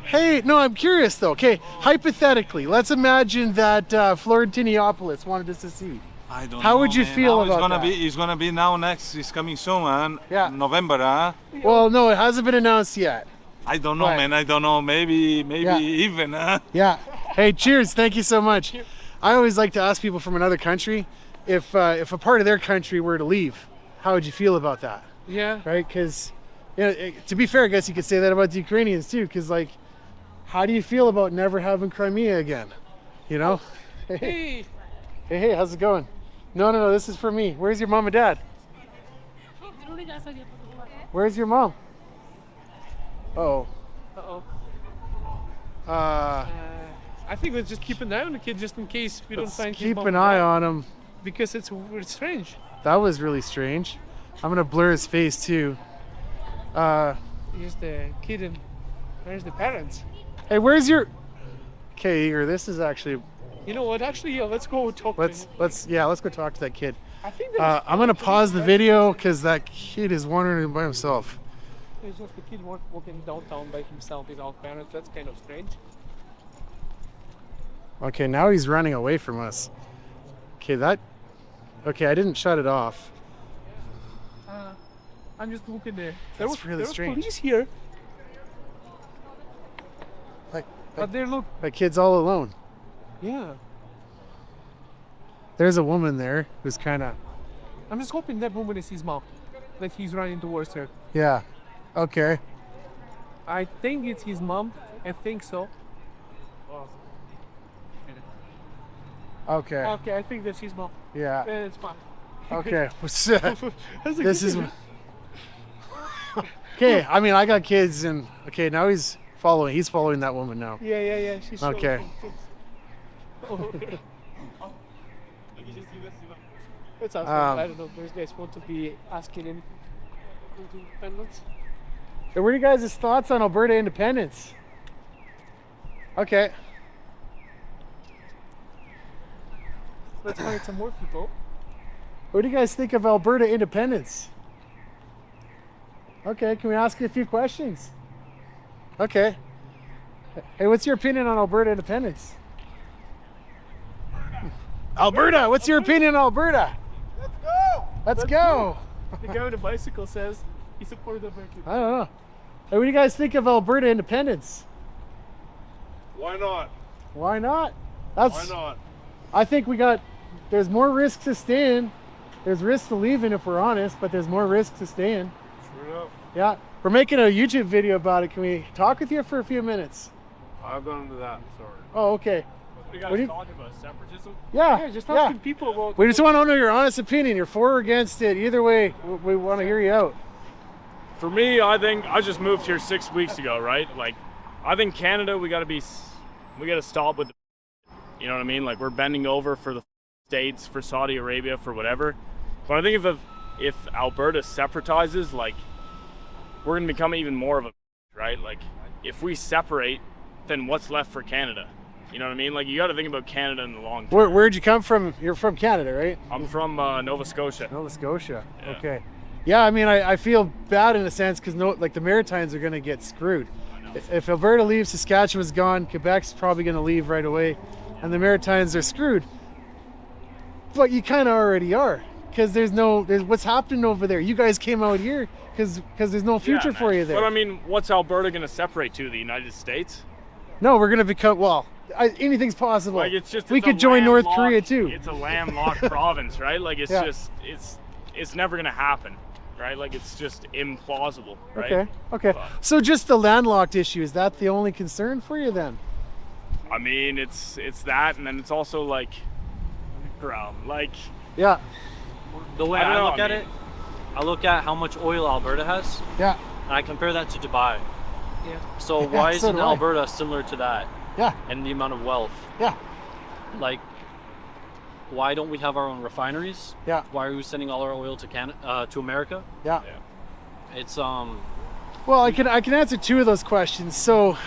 Hey, no, I'm curious though. Okay, hypothetically, let's imagine that Floriantiniopolis wanted us to secede. I don't know. How would you man. feel now about that? It's gonna be now next. It's coming soon, Yeah. November, Well, no, it hasn't been announced yet. I don't know, Right. man. I don't know. Maybe even, Yeah. Hey, cheers. Thank you so much. I always like to ask people from another country if a part of their country were to leave, how would you feel about that? Yeah. Right? Because, to be fair, I guess you could say that about the Ukrainians too. Because, how do you feel about never having Crimea again? Hey. Hey, how's it going? No, this is for me. Where's your mom and dad? Where's your mom? Uh-oh. I think let's just keep an eye on the kid just in case we don't find his Keep mom an and eye dad, on him. because it's strange. That was really strange. I'm gonna blur his face too. Here's the kid and where's the parents? Hey, where's your? Okay, Igor. This is actually. You know what? Actually, yeah, let's go talk to him. Let's go talk to that kid. I think there's I'm gonna pause the video because that kid is wandering by himself. It's just a kid walking downtown by himself without parents. That's kind of strange. Okay, now he's running away from us. Okay, I didn't shut it off. I'm just looking there. That's really strange. Police here, Like, but they look. that kid's all alone. Yeah. There's a woman there who's kind of. I'm just hoping that woman is his mom, that he's running towards her. Yeah. Okay. I think it's his mom. I think so. Okay. Okay, I think that's his mom. Yeah. It's fine. Okay. This is. Okay. I mean, I got kids, and okay, now he's following that woman now. Yeah. She's Okay. It's awesome. I don't know. Those guys want to be asking him independence. So what are you guys' thoughts on Alberta independence? Okay. Let's find some more people. What do you guys think of Alberta independence? Okay, can we ask you a few questions? Okay. Hey, what's your opinion on Alberta independence? Alberta, what's your opinion on Alberta? Let's go! The guy with the bicycle says he supported the American. I don't know. Hey, what do you guys think of Alberta independence? Why not? Why not? Why not? I think there's more risk to staying. There's risk to leaving if we're honest, but there's more risk to staying. True enough. Yeah. We're making a YouTube video about it. Can we talk with you for a few minutes? I've gone into that, sorry. Oh, okay. What are What do you you- guys talking about? Separatism? Yeah. Just asking people about. We just want to know your honest opinion. You're for or against it. Either way, we want to hear you out. For me, I think I just moved here 6 weeks ago, right? Like, I think Canada, we got to stop with, you know what I mean? Like, we're bending over for the States, for Saudi Arabia, for whatever. But I think if Alberta separatizes, like, we're going to become even more of a, right? Like, if we separate, then what's left for Canada? You know what I mean? Like, you got to think about Canada in the long term. Where'd you come from? You're from Canada, right? I'm from Nova Scotia. Nova Scotia. Yeah. Okay. Yeah, I mean, I feel bad in a sense because the Maritimes are going to get screwed. If Alberta leaves, Saskatchewan's gone, Quebec's probably going to leave right away, and the Maritimes are screwed. But you kind of already are, because there's what's happening over there. You guys came out here because there's no future for you there. But I mean, what's Alberta going to separate to? The United States? No, we're going to become, anything's possible. Like, it's we could join North Korea too. It's a landlocked province, right? Like, it's just, it's never going to happen, right? Like, it's just implausible, right? Okay. So just the landlocked issue, is that the only concern for you then? I mean, it's that, and then it's also like, Yeah. The way I look at it, I look at how much oil Alberta has, Yeah. and I compare that to Dubai. Yeah. So why isn't Alberta similar to that? Yeah. And the amount of wealth? Yeah. Like, why don't we have our own refineries? Yeah. Why are we sending all our oil to America? Yeah. It's Well, I can answer two of those questions. So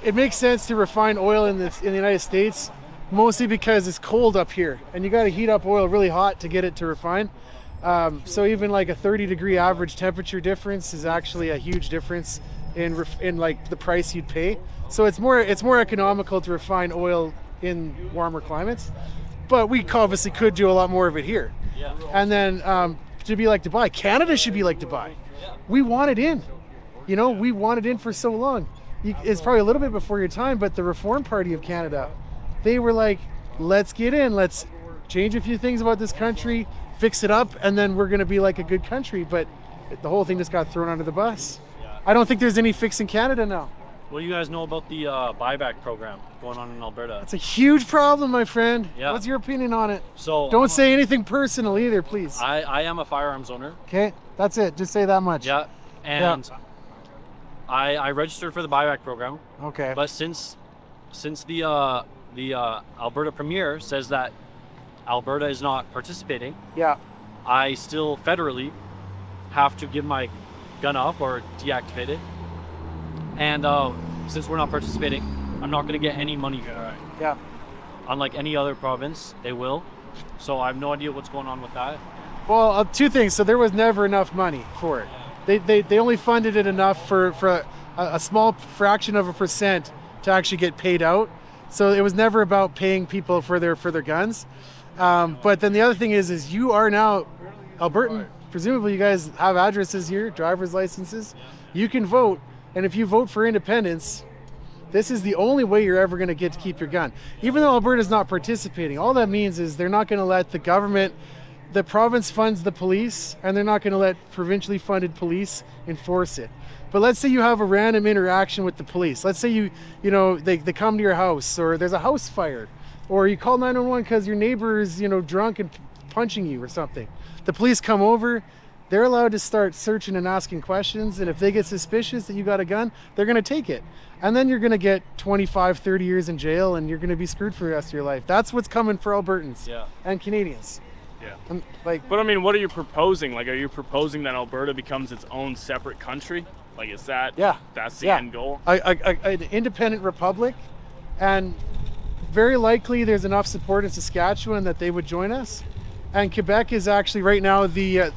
it makes sense to refine oil in the United States, mostly because it's cold up here, and you got to heat up oil really hot to get it to refine. So even like a 30-degree average temperature difference is actually a huge difference in like the price you'd pay. So it's more economical to refine oil in warmer climates, but we obviously could do a lot more of it here. Yeah. And then to be like Dubai, Canada should be like Dubai. We want it in. We wanted in for so long. It's probably a little bit before your time, but the Reform Party of Canada, they were like, let's get in, let's change a few things about this country, fix it up, and then we're going to be like a good country. But the whole thing just got thrown under the bus. I don't think there's any fix in Canada now. what do you guys know about the buyback program going on in Alberta? It's a huge problem, my friend. Yeah. What's your opinion on it? So Don't say anything personal either, please. I am a firearms owner. Okay, that's it. Just say that much. Yeah, and I registered for the buyback program. Okay. But since the Alberta Premier says that Alberta is not participating, Yeah. I still federally have to give my gun up or deactivate it. And since we're not participating, I'm not going to get any money for it. Yeah. Unlike any other province, they will. So I have no idea what's going on with that. Well, two things. So there was never enough money for it. They only funded it enough for a small fraction of a percent to actually get paid out. So it was never about paying people for their guns. But then the other thing is you are now Albertan. Presumably you guys have addresses here, driver's licenses. You can vote, and if you vote for independence, this is the only way you're ever going to get to keep your gun. Even though Alberta's not participating, all that means is they're not going to let the government, the province funds the police, and they're not going to let provincially funded police enforce it. But let's say you have a random interaction with the police. Let's say they come to your house, or there's a house fire, or you call 911 because your neighbor is drunk and punching you or something. The police come over, they're allowed to start searching and asking questions, and if they get suspicious that you got a gun, they're going to take it. And then you're going to get 25, 30 years in jail, and you're going to be screwed for the rest of your life. That's what's coming for Albertans and Canadians. Yeah. And, like, but I mean, what are you proposing? Like, are you proposing that Alberta becomes its own separate country? Like, is that that's the end goal? An independent republic, and very likely there's enough support in Saskatchewan that they would join us. And Quebec is actually right now the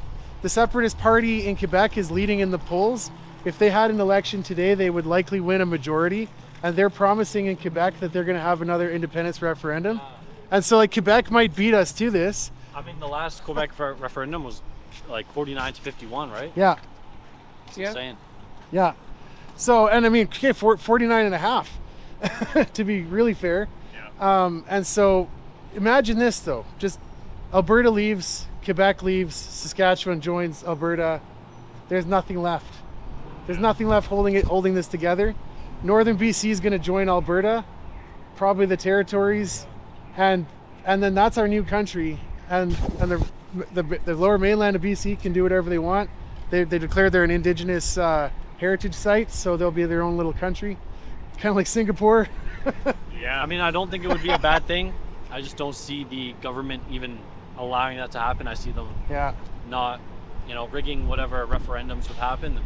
Separatist Party in Quebec is leading in the polls. If they had an election today, they would likely win a majority, and they're promising in Quebec that they're going to have another independence referendum. And so, like, Quebec might beat us to this. I mean, the last Quebec referendum was like 49 to 51, right? Yeah. It's insane. Yeah. So, and I mean, okay, 49 and a half, to be really fair. Yeah. And so, imagine this though, just Alberta leaves, Quebec leaves, Saskatchewan joins Alberta. There's nothing left. There's nothing left holding this together. Northern BC is going to join Alberta, probably the territories, and then that's our new country. And the lower mainland of BC can do whatever they want. They declare they're an Indigenous heritage site, so they'll be their own little country, kind of like Singapore. Yeah, I mean, I don't think it would be a bad thing. I just don't see the government even allowing that to happen. I see them not, rigging whatever referendums would happen.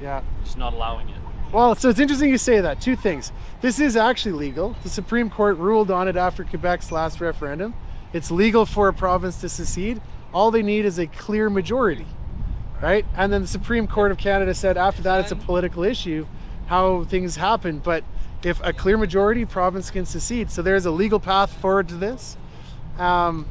Just not allowing it. Well, so it's interesting you say that. Two things. This is actually legal. The Supreme Court ruled on it after Quebec's last referendum. It's legal for a province to secede. All they need is a clear majority, right? And then the Supreme Court of Canada said after that it's a political issue how things happen. But if a clear majority, province can secede. So there's a legal path forward to this. And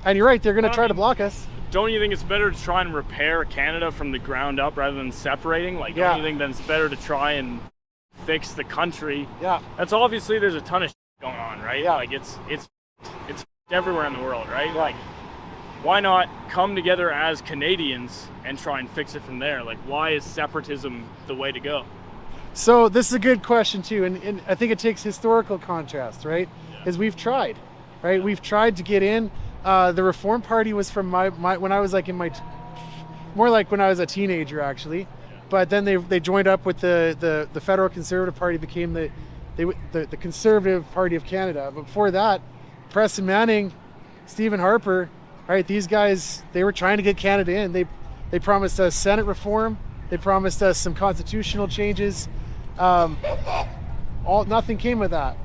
you're right, they're going to try to block us. Don't you think it's better to try and repair Canada from the ground up rather than separating? Like, don't you think then it's better to try and fix the country? Yeah. That's obviously there's a ton of shit going on, right? Yeah. Like it's everywhere in the world, right? Like, why not come together as Canadians and try and fix it from there? Like, why is separatism the way to go? So this is a good question too, and I think it takes historical contrast, right? Because we've tried, right? We've tried to get in. The Reform Party was from my when I was like more like when I was a teenager actually, but then they joined up with the Federal Conservative Party, became the Conservative Party of Canada. But before that, Preston Manning, Stephen Harper, right? These guys, they were trying to get Canada in. They promised us Senate reform. They promised us some constitutional changes. Nothing came of that.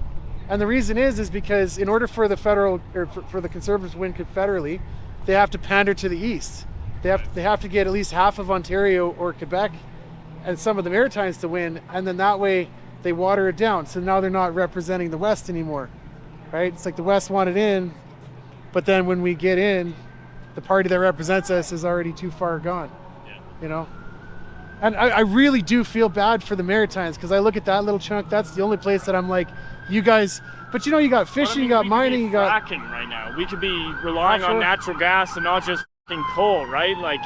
And the reason is because in order for the federal or for the Conservatives to win federally, they have to pander to the east. They have to get at least half of Ontario or Quebec and some of the Maritimes to win, and then that way they water it down. So now they're not representing the West anymore, right? It's like the West wanted in, but then when we get in, the party that represents us is already too far gone, And I really do feel bad for the Maritimes because I look at that little chunk. That's the only place that I'm like, you guys. But you got fishing, you got mining, you got fracking right now. We could be relying on natural gas and not just coal, right? Like,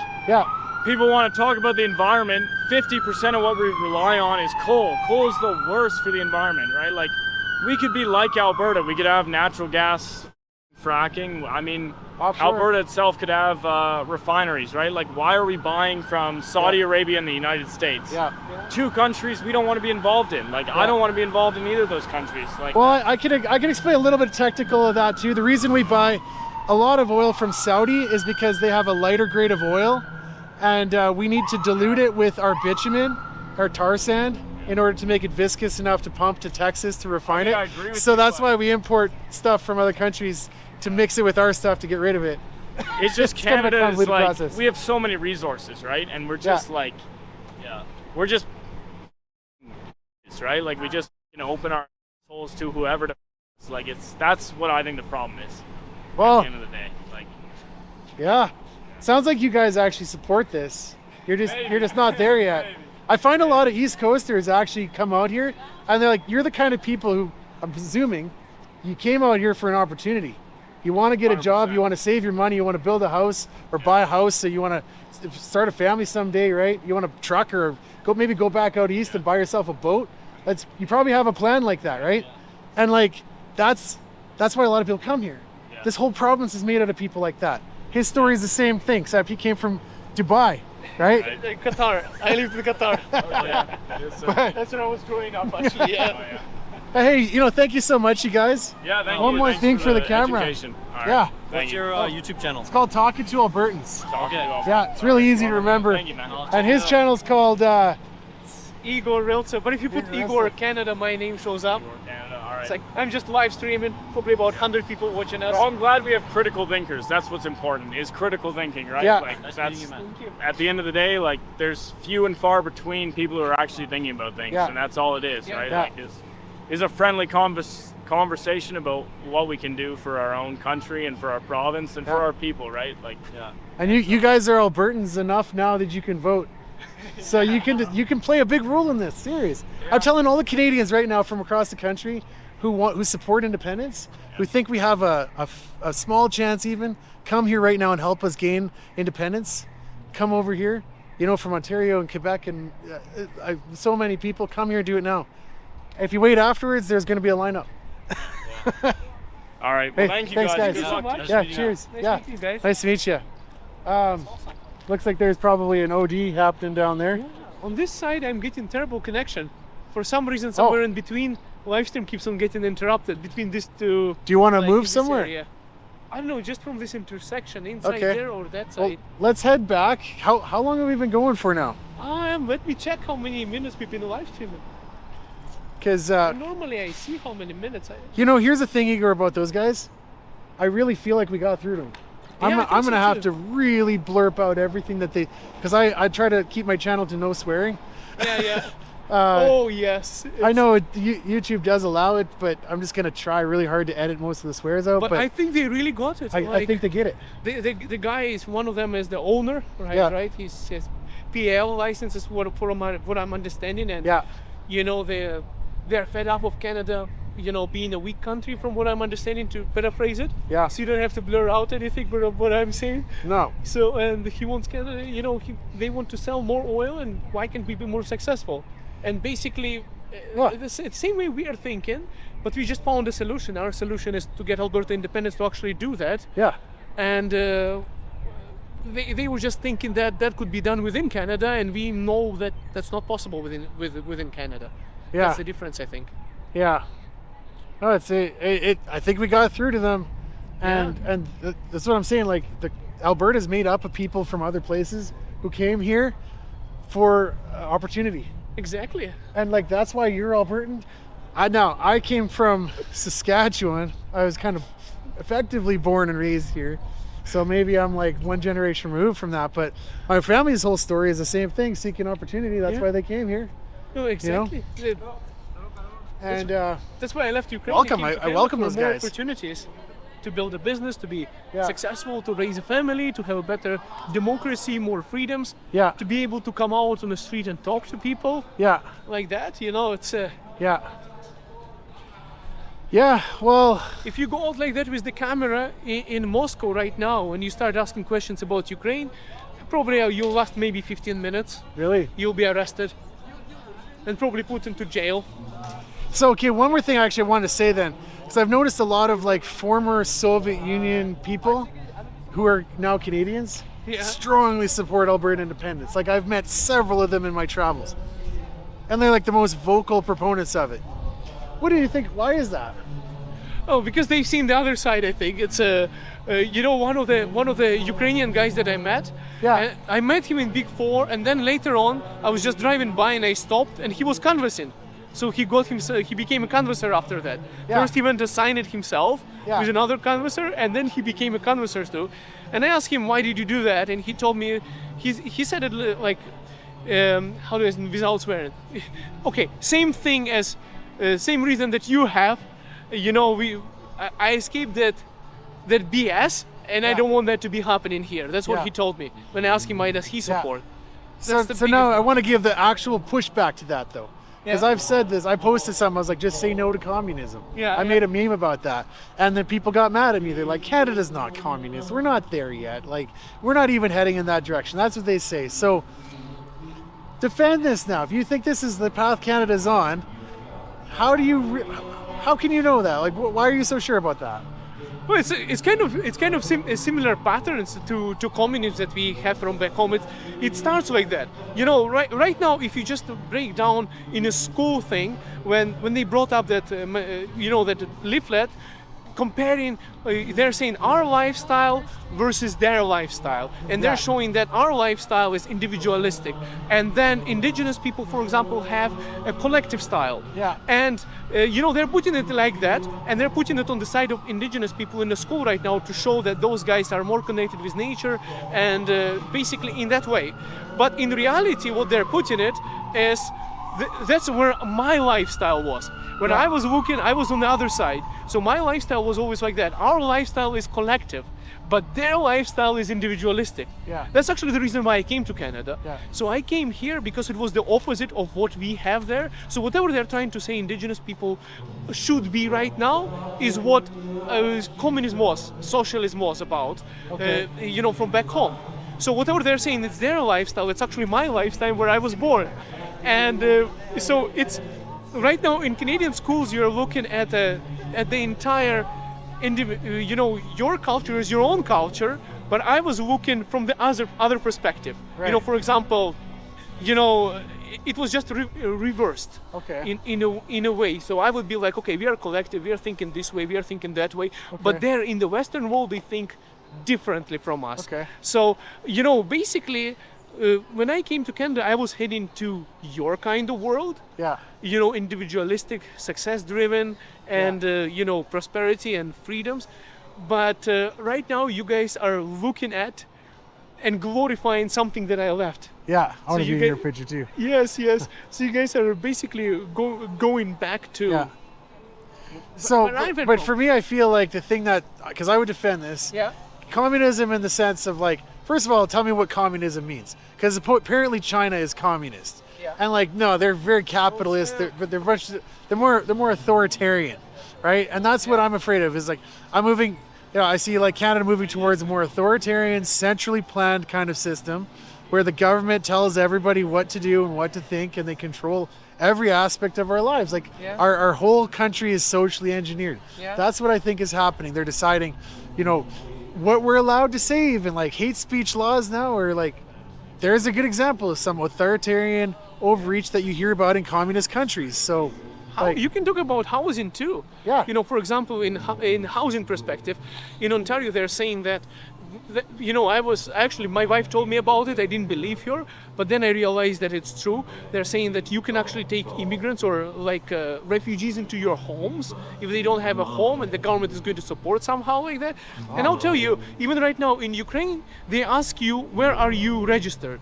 people want to talk about the environment. 50% of what we rely on is coal. Coal is the worst for the environment, right? Like, we could be like Alberta. We could have natural gas fracking. I mean, Alberta itself could have refineries, right? Like, why are we buying from Saudi Arabia and the United States? Two countries we don't want to be involved in. Like, I don't want to be involved in either of those countries. Like, well, I can explain a little bit technical of that too. The reason we buy a lot of oil from Saudi is because they have a lighter grade of oil, and we need to dilute it with our bitumen, our tar sand, in order to make it viscous enough to pump to Texas to refine it. So that's why we import stuff from other countries to mix it with our stuff to get rid of it. It's just Canada is like, process. We have so many resources, right? And we're just we're just, right? Like, we just open our souls to whoever to, like, that's what I think the problem is. Well, at the end of the day, like, sounds like you guys actually support this. You're just not there yet. I find a lot of East Coasters actually come out here and they're like, you're the kind of people who, I'm presuming, you came out here for an opportunity. You want to get a job, you want to save your money, you want to build a house or buy a house, so you want to start a family someday, right? You want to truck or maybe go back out east and buy yourself a boat. You probably have a plan like that, right? And like that's why a lot of people come here. This whole province is made out of people like that. His story is the same thing, except he came from Dubai, right? Qatar. I lived in Qatar. That's where I was growing up, actually. Yeah. Hey, thank you so much, you guys. Yeah, thank you. One more Thanks thing for the camera. education. All right. Yeah. What's your YouTube channel? It's called Talking to Albertans. Okay. Yeah, it's really easy to remember. Thank you, man. And his channel's called Igor Ryltsev. But if you put Igor Canada, my name shows up. Canada, all right. It's like I'm just live streaming. Probably about 100 people watching us. Well, I'm glad we have critical thinkers. That's what's important, is critical thinking, right? Yeah. Like, Nice that's, meeting you, man. at the end of the day, like, there's few and far between people who are actually thinking about things, Yeah. and that's all it is, Yeah. right? Yeah. Like, is a friendly conversation about what we can do for our own country and for our province and for Yeah. our people, right? Like, Yeah. And you guys are Albertans enough now that you can vote. So you can play a big role in this. Serious. I'm telling all the Canadians right now from across the country who support independence, who think we have a small chance even, come here right now and help us gain independence. Come over here, from Ontario and Quebec and so many people. Come here and do it now. If you wait afterwards, there's going to be a lineup. all right. Well, Hey, thank you thanks, guys. guys. Good Thank you so luck. much. Nice Yeah, meeting you. cheers. Nice Yeah, meeting you guys. nice to meet you. Looks like there's probably an OD happening down there. On this side, I'm getting terrible connection. For some reason, somewhere in between, live stream keeps on getting interrupted between these two. Do you want to like, move in this somewhere? area. I don't know, just from this intersection, inside Okay. there or that Well, side. let's head back. How long have we been going for now? Let me check how many minutes we've been live streaming. Because Normally I see how many minutes. here's the thing, Igor, about those guys. I really feel like we got through them. I'm I think gonna so have too. to really blurp out everything that because I try to keep my channel to no swearing. Yeah. Uh, Oh yes. I know YouTube does allow it, but I'm just gonna try really hard to edit most of the swears out. But I think they really got it. I think they get it. the guy is one of them is the owner, right? Yeah. Right. He says PL license is what I'm understanding, and Yeah. they're fed up of Canada, being a weak country, from what I'm understanding, to paraphrase it. Yeah. So you don't have to blur out anything but what I'm saying. No. So, and he wants Canada, they want to sell more oil, and why can't we be more successful? And basically, it's the same way we are thinking, but we just found a solution. Our solution is to get Alberta independence to actually do that. Yeah. And they were just thinking that could be done within Canada, and we know that that's not possible within Canada. Yeah. That's the difference, I think. Yeah. No, I think we got through to them, and that's what I'm saying. Like Alberta's made up of people from other places who came here for opportunity. Exactly. And like that's why you're Albertan. I came from Saskatchewan. I was kind of effectively born and raised here, so maybe I'm like one generation removed from that. But my family's whole story is the same thing: seeking opportunity. That's why they came here. No, exactly. And that's why I left Ukraine. welcome. I came to I Canada welcome for those more guys. opportunities to build a business, to be Yeah. successful, to raise a family, to have a better democracy, more freedoms. Yeah. To be able to come out on the street and talk to people. Yeah. Like that, it's. Yeah. Yeah. Well. If you go out like that with the camera in Moscow right now, and you start asking questions about Ukraine, probably you'll last maybe 15 minutes. Really? You'll be arrested and probably put into jail. So, okay, one more thing I actually wanted to say then, because I've noticed a lot of like former Soviet Union people who are now Canadians strongly support Alberta independence. Like I've met several of them in my travels, and they're like the most vocal proponents of it. What do you think? Why is that? Oh, because they've seen the other side. I think it's one of the Ukrainian guys that I met. Yeah. I met him in Big Four, and then later on, I was just driving by and I stopped, and he was canvassing. So he became a canvasser after that. Yeah. First he went to sign it himself with another canvasser, and then he became a canvasser too. And I asked him, why did you do that? And he told me, he said it like, how do I, without swearing. Okay, same thing as, same reason that you have. I escaped that BS, and I don't want that to be happening here. That's what he told me when I asked him why does he support. So now I want to give the actual pushback to that though. Because I've said this, I posted something, I was like, just say no to communism. I made a meme about that. And then people got mad at me. They're like, Canada's not communist. We're not there yet. Like, we're not even heading in that direction. That's what they say. So, defend this now. If you think this is the path Canada's on, how can you know that? Like, why are you so sure about that? Well, it's kind of similar patterns to communism that we have from back home. It starts like that. You know, right now, if you just break down in a school thing, when they brought up that that leaflet, comparing, they're saying our lifestyle versus their lifestyle, and they're showing that our lifestyle is individualistic, and then Indigenous people, for example, have a collective style. And they're putting it like that, and they're putting it on the side of Indigenous people in the school right now to show that those guys are more connected with nature, and basically in that way. But in reality, what they're putting it is that's where my lifestyle was. When I was looking, I was on the other side. So my lifestyle was always like that. Our lifestyle is collective, but their lifestyle is individualistic. That's actually the reason why I came to Canada. So I came here because it was the opposite of what we have there. So whatever they're trying to say Indigenous people should be right now is what communism was, socialism was about, from back home. So whatever they're saying, it's their lifestyle. It's actually my lifestyle where I was born. And so it's right now in Canadian schools, you're looking at the entire, your culture is your own culture, but I was looking from the other perspective. For example, it was just reversed. In a way. So I would be like, okay, we are collective, we are thinking this way, we are thinking that way, but there in the Western world, they think differently from us. So, basically, when I came to Canada, I was heading to your kind of world. Individualistic, success-driven, and prosperity and freedoms. But right now, you guys are looking at and glorifying something that I left. I want to be in your picture too. Yes. So you guys are basically going back to. But for me, I feel like the thing that, because I would defend this. Communism in the sense of like, first of all, tell me what communism means, because apparently China is communist, and no, they're very capitalist, but they're more authoritarian, right? And that's what I'm afraid of. Is like I'm moving, I see like Canada moving towards a more authoritarian, centrally planned kind of system, where the government tells everybody what to do and what to think, and they control every aspect of our lives. Like our whole country is socially engineered. That's what I think is happening. They're deciding, what we're allowed to say. Even like hate speech laws now are like, there's a good example of some authoritarian overreach that you hear about in communist countries. So you can talk about housing too. For example, in housing perspective, in Ontario, they're saying that my wife told me about it. I didn't believe her, but then I realized that it's true. They're saying that you can actually take immigrants or refugees into your homes if they don't have a home, and the government is going to support somehow like that. And I'll tell you, even right now in Ukraine, they ask you, where are you registered?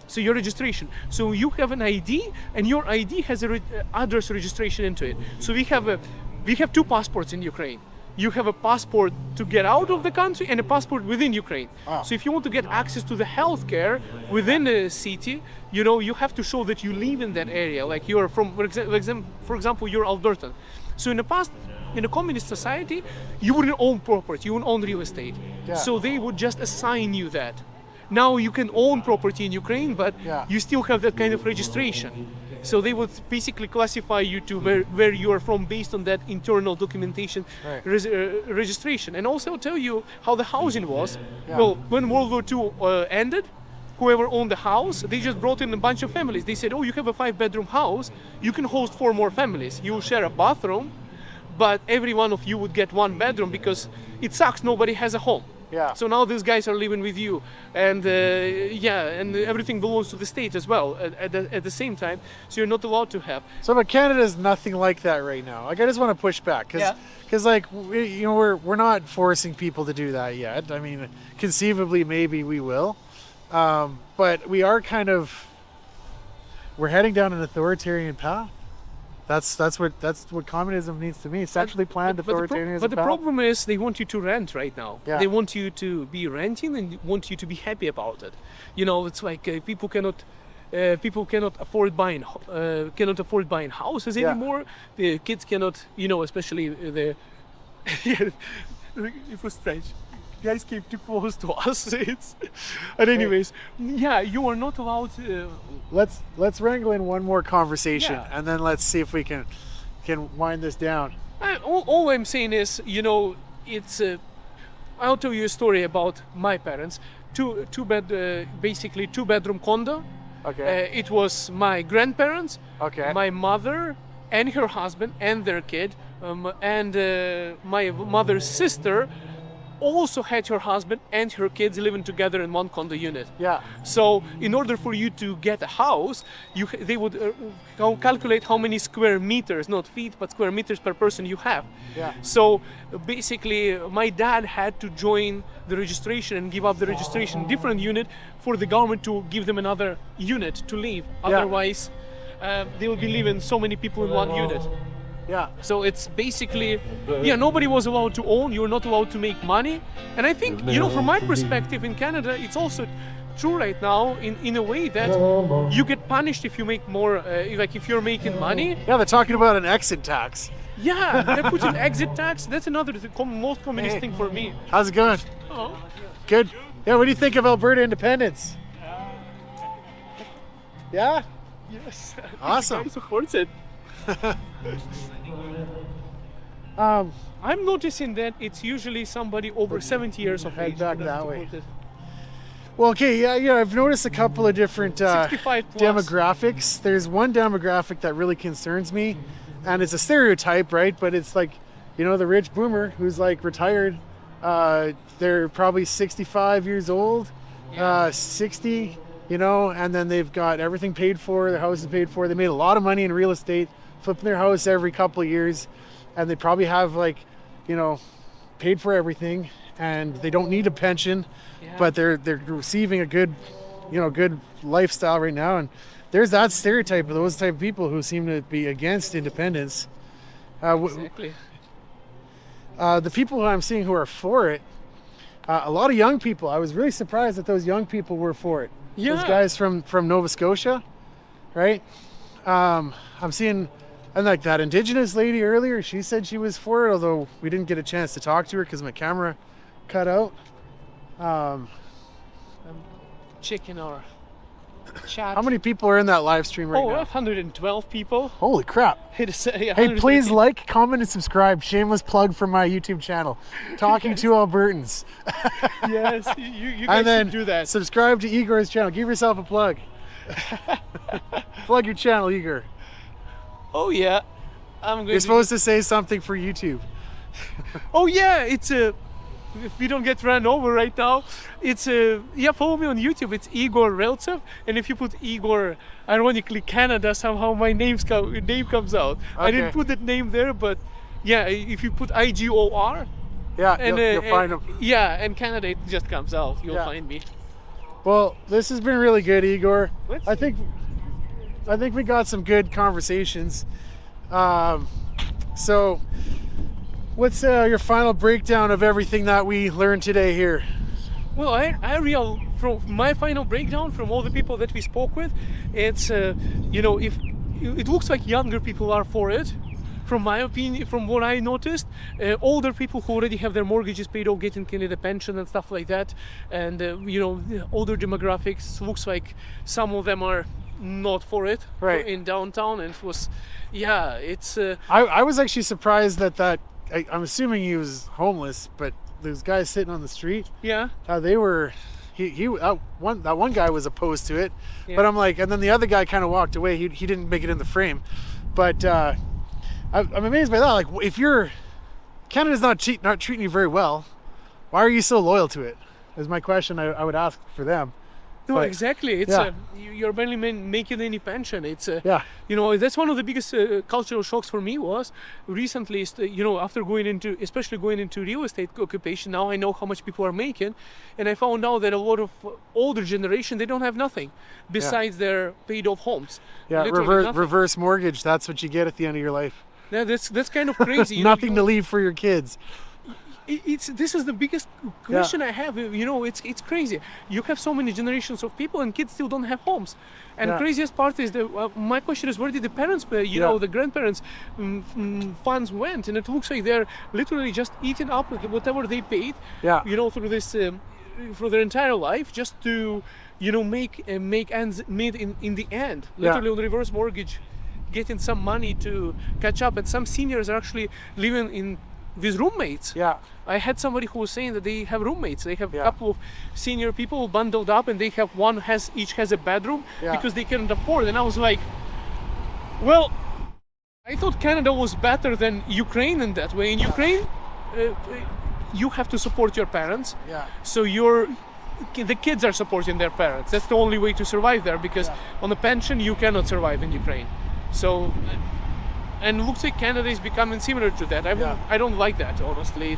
So your registration. So you have an ID, and your ID has a address registration into it. So we have two passports in Ukraine. You have a passport to get out of the country and a passport within Ukraine. So if you want to get access to the healthcare within the city, you have to show that you live in that area. Like you're from, for example, you're Alberta. So in the past, in a communist society, you wouldn't own property, you wouldn't own real estate. So they would just assign you that. Now you can own property in Ukraine, but you still have that kind of registration. So they would basically classify you to where you are from based on that internal documentation registration. And also tell you how the housing was. Well, when World War II ended, whoever owned the house, they just brought in a bunch of families. They said, oh, you have a 5-bedroom house, you can host 4 more families. You will share a bathroom, but every one of you would get 1 bedroom because it sucks, nobody has a home. So now these guys are living with you, and and everything belongs to the state as well at the same time. So you're not allowed to have. So, but Canada is nothing like that right now. Like I just want to push back because like we're not forcing people to do that yet. I mean, conceivably maybe we will, but we are we're heading down an authoritarian path. That's what communism means to me. Centrally planned authoritarianism. But the problem is they want you to rent right now. They want you to be renting and want you to be happy about it. It's like people cannot afford buying houses anymore. The kids cannot, especially the. It was strange. Guys came too close to us. But anyways, you are not allowed to. Let's wrangle in one more conversation, and then let's see if we can wind this down. All I'm saying is, it's I'll tell you a story about my parents. Basically two bedroom condo. Okay. It was my grandparents, Okay. my mother and her husband and their kid, and my mother's sister also had her husband and her kids living together in one condo unit. Yeah. So in order for you to get a house, they would calculate how many square meters, not feet, but square meters per person you have. Yeah. So basically, my dad had to join the registration and give up the registration in different unit for the government to give them another unit to live. Otherwise, they would be living so many people in one unit. Yeah. So it's basically, nobody was allowed to own, you're not allowed to make money. And I think, from my perspective in Canada, it's also true right now in a way that you get punished if you make more, like if you're making money. Yeah, they're talking about an exit tax. Yeah, they put an exit tax. That's another most communist thing for me. How's it going? Oh. Good. Yeah, what do you think of Alberta independence? Yeah? Yes. Awesome. I support it. I'm noticing that it's usually somebody over 70 years of age. Back that way. Well, okay, yeah, I've noticed a couple of different 65 plus. demographics. There's one demographic that really concerns me, and it's a stereotype, right? But it's like, the rich boomer who's like retired. They're probably 65 years old, 60, and then they've got everything paid for, their house is paid for. They made a lot of money in real estate, flipping their house every couple of years, and they probably have paid for everything, and they don't need a pension, but they're receiving a good lifestyle right now. And there's that stereotype of those type of people who seem to be against independence. Exactly. The people who I'm seeing who are for it, a lot of young people. I was really surprised that those young people were for it. Yeah. Those guys from Nova Scotia, right? I'm seeing, and like that Indigenous lady earlier, she said she was for it, although we didn't get a chance to talk to her because my camera cut out. I'm checking our chat. How many people are in that live stream right now? 112 people. Holy crap. Hey, please like, comment, and subscribe. Shameless plug for my YouTube channel. Talking to Albertans. Yes, you guys should do that. Subscribe to Igor's channel. Give yourself a plug. Plug your channel, Igor. Oh yeah. You're supposed to say something for YouTube. Oh yeah, it's if we don't get run over right now, it's follow me on YouTube. It's Igor Ryltsev, and if you put Igor, ironically Canada, somehow my name comes out. Okay. I didn't put that name there, but yeah, if you put IGOR, and you'll find him. Yeah, and Canada, it just comes out. You'll find me. Well, this has been really good, Igor. I think we got some good conversations. So, what's your final breakdown of everything that we learned today here? Well, from my final breakdown from all the people that we spoke with, it's if it looks like younger people are for it. From my opinion, from what I noticed, older people who already have their mortgages paid off, getting Canada pension and stuff like that, and older demographics, looks like some of them are not for it. Right. In downtown, and it was, it's. I was actually surprised that I'm assuming he was homeless, but those guys sitting on the street. Yeah. They were. That one guy was opposed to it, but I'm like, and then the other guy kind of walked away. He didn't make it in the frame, but. I'm amazed by that. Like, if Canada's not treating you very well, why are you so loyal to it? Is my question I would ask for them. No, exactly. It's you're barely making any pension. It's that's one of the biggest cultural shocks for me was recently. After especially going into real estate occupation, now I know how much people are making, and I found out that a lot of older generation, they don't have nothing besides their paid off homes. Yeah, reverse mortgage. That's what you get at the end of your life. Yeah, that's kind of crazy. Nothing to leave for your kids. This is the biggest question I have. It's crazy. You have so many generations of people, and kids still don't have homes. And the craziest part is my question is, where did the parents, the grandparents, funds went? And it looks like they're literally just eating up whatever they paid. Through this for their entire life, just to make ends meet in the end. Literally on reverse mortgage, getting some money to catch up. And some seniors are actually living in with roommates. Yeah. I had somebody who was saying that they have roommates. They have a couple of senior people bundled up, and they have each has a bedroom because they can't afford. And I was like, well, I thought Canada was better than Ukraine in that way. In Ukraine, you have to support your parents. Yeah. So the kids are supporting their parents. That's the only way to survive there, because on a pension you cannot survive in Ukraine. So, and it looks like Canada is becoming similar to that. I don't like that, honestly.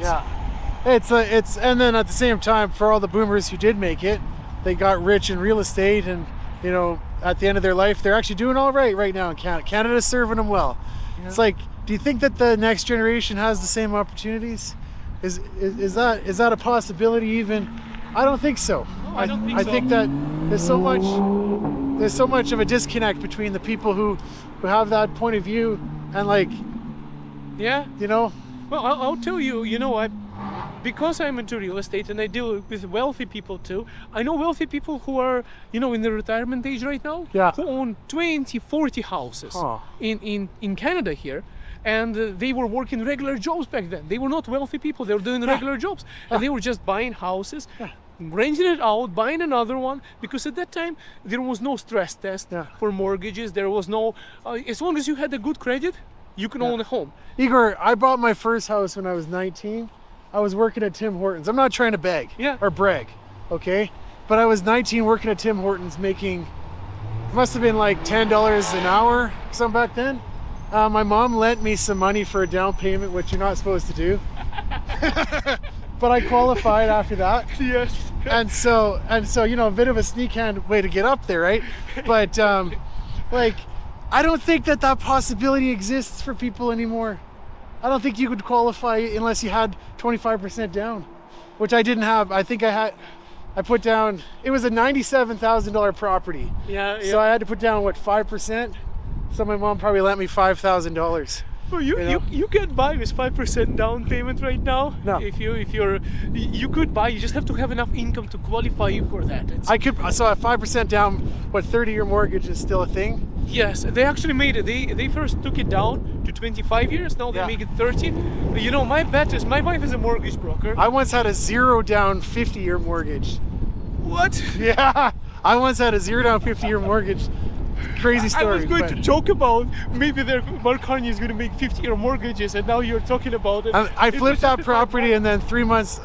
It's and then at the same time, for all the boomers who did make it, they got rich in real estate, and you know, at the end of their life, they're actually doing all right now in Canada. Canada's serving them well. Yeah. It's like, do you think that the next generation has the same opportunities? Is that a possibility even? I don't think so. No, I don't think so. I think that there's so much of a disconnect between the people who have that point of view and, like, you know. Well, I'll tell you, you know, because I'm into real estate and I deal with wealthy people too, I know wealthy people who are, you know, in the retirement age right now, who own 20, 40 houses in Canada here. And they were working regular jobs back then. They were not wealthy people. They were doing regular jobs. And they were just buying houses, renting it out, buying another one. Because at that time, there was no stress test for mortgages. There was no, as long as you had a good credit, you can own a home. Igor, I bought my first house when I was 19. I was working at Tim Hortons. I'm not trying to beg or brag, okay? But I was 19 working at Tim Hortons making, must have been like $10 an hour, something back then. My mom lent me some money for a down payment, which you're not supposed to do. But I qualified after that. Yes. And so, you know, a bit of a sneak hand way to get up there, right? But like, I don't think that possibility exists for people anymore. I don't think you could qualify unless you had 25% down, which I didn't have. I think I put down, it was a $97,000 property. So I had to put down, what, 5%? So my mom probably lent me $5,000. Well, you can buy with 5% down payment right now. No. You could buy. You just have to have enough income to qualify you for that. I could. So at 5% down, what, 30-year mortgage is still a thing? Yes, they actually made it. They first took it down to 25 years. Now they make it 30. You know, my bet is my wife is a mortgage broker. I once had a 0 down 50-year mortgage. What? Yeah, I once had a 0 down 50-year mortgage. Crazy story. I was going to joke about maybe Mark Carney is going to make 50-year mortgages, and now you're talking about it. I flipped that property, and then 3 months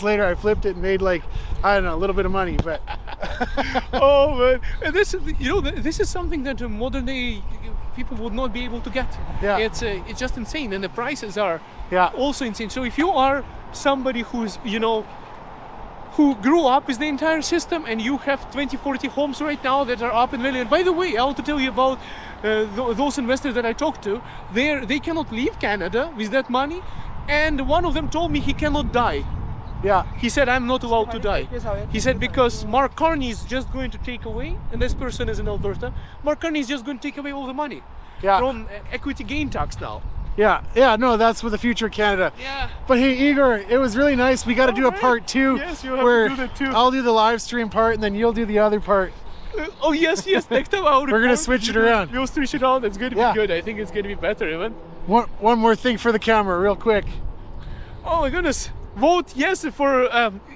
later, I flipped it and made, like, I don't know, a little bit of money. But oh man, and this is, you know, this is something that modern day people would not be able to get. Yeah. It's just insane, and the prices are also insane. So if you are somebody who's, you know, who grew up with the entire system, and you have 20, 40 homes right now that are up in value. And by the way, I want to tell you about those investors that I talked to. They cannot leave Canada with that money, and one of them told me he cannot die. Yeah. He said, I'm not allowed to die. He said, because Mark Carney is just going to take away, and this person is in Alberta, Mark Carney is just going to take away all the money from equity gain tax now. Yeah, no, that's with the future of Canada. Yeah. But hey, Igor, it was really nice. We got to do a part 2. Yes, you have where to do that too. I'll do the live stream part, and then you'll do the other part. Oh yes, next time we're gonna switch it around. We'll switch it around. It's going to be good. I think it's going to be better even. One more thing for the camera, real quick. Oh my goodness! Vote yes for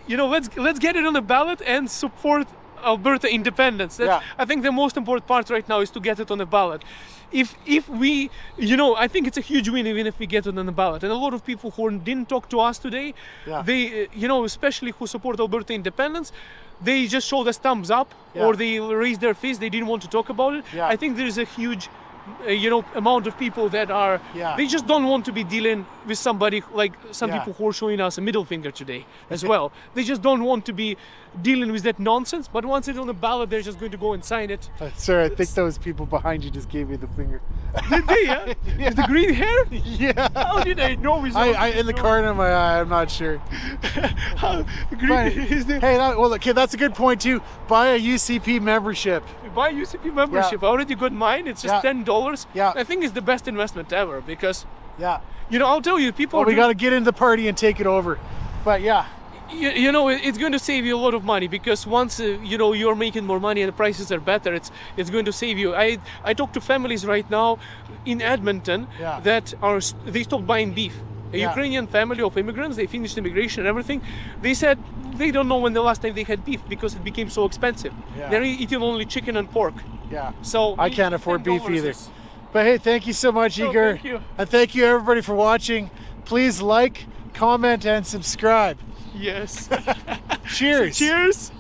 you know. Let's get it on the ballot and support Alberta independence. That's, I think the most important part right now is to get it on the ballot. If we, you know, I think it's a huge win even if we get it on the ballot. And a lot of people who didn't talk to us today, they, you know, especially who support Alberta independence, they just showed us thumbs up or they raised their fist. They didn't want to talk about it. I think there's a huge, you know, amount of people that are, they just don't want to be dealing with somebody like some people who are showing us a middle finger today as well. They just don't want to be dealing with that nonsense, but once it's on the ballot, they're just going to go and sign it. Sir, I think those people behind you just gave you the finger. Did they, With the green hair? Yeah. How did I know? I in the corner of my eye, I'm not sure. Okay, that's a good point too. Buy a UCP membership. Buy a UCP membership. I already got mine. It's just $10. I think it's the best investment ever because, you know, I'll tell you, people. Well, we got to get into the party and take it over. But you know, it's going to save you a lot of money because once you know, you're making more money and the prices are better, it's going to save you. I talk to families right now in Edmonton that they stopped buying beef a Ukrainian family of immigrants. They finished immigration and everything. They said they don't know when the last time they had beef because it became so expensive. They're eating only chicken and pork. Yeah. So I can't afford beef either. is- But hey, thank you so much, Igor. thank you. And thank you everybody for watching. Please like, comment, and subscribe. Yes. Cheers. Cheers.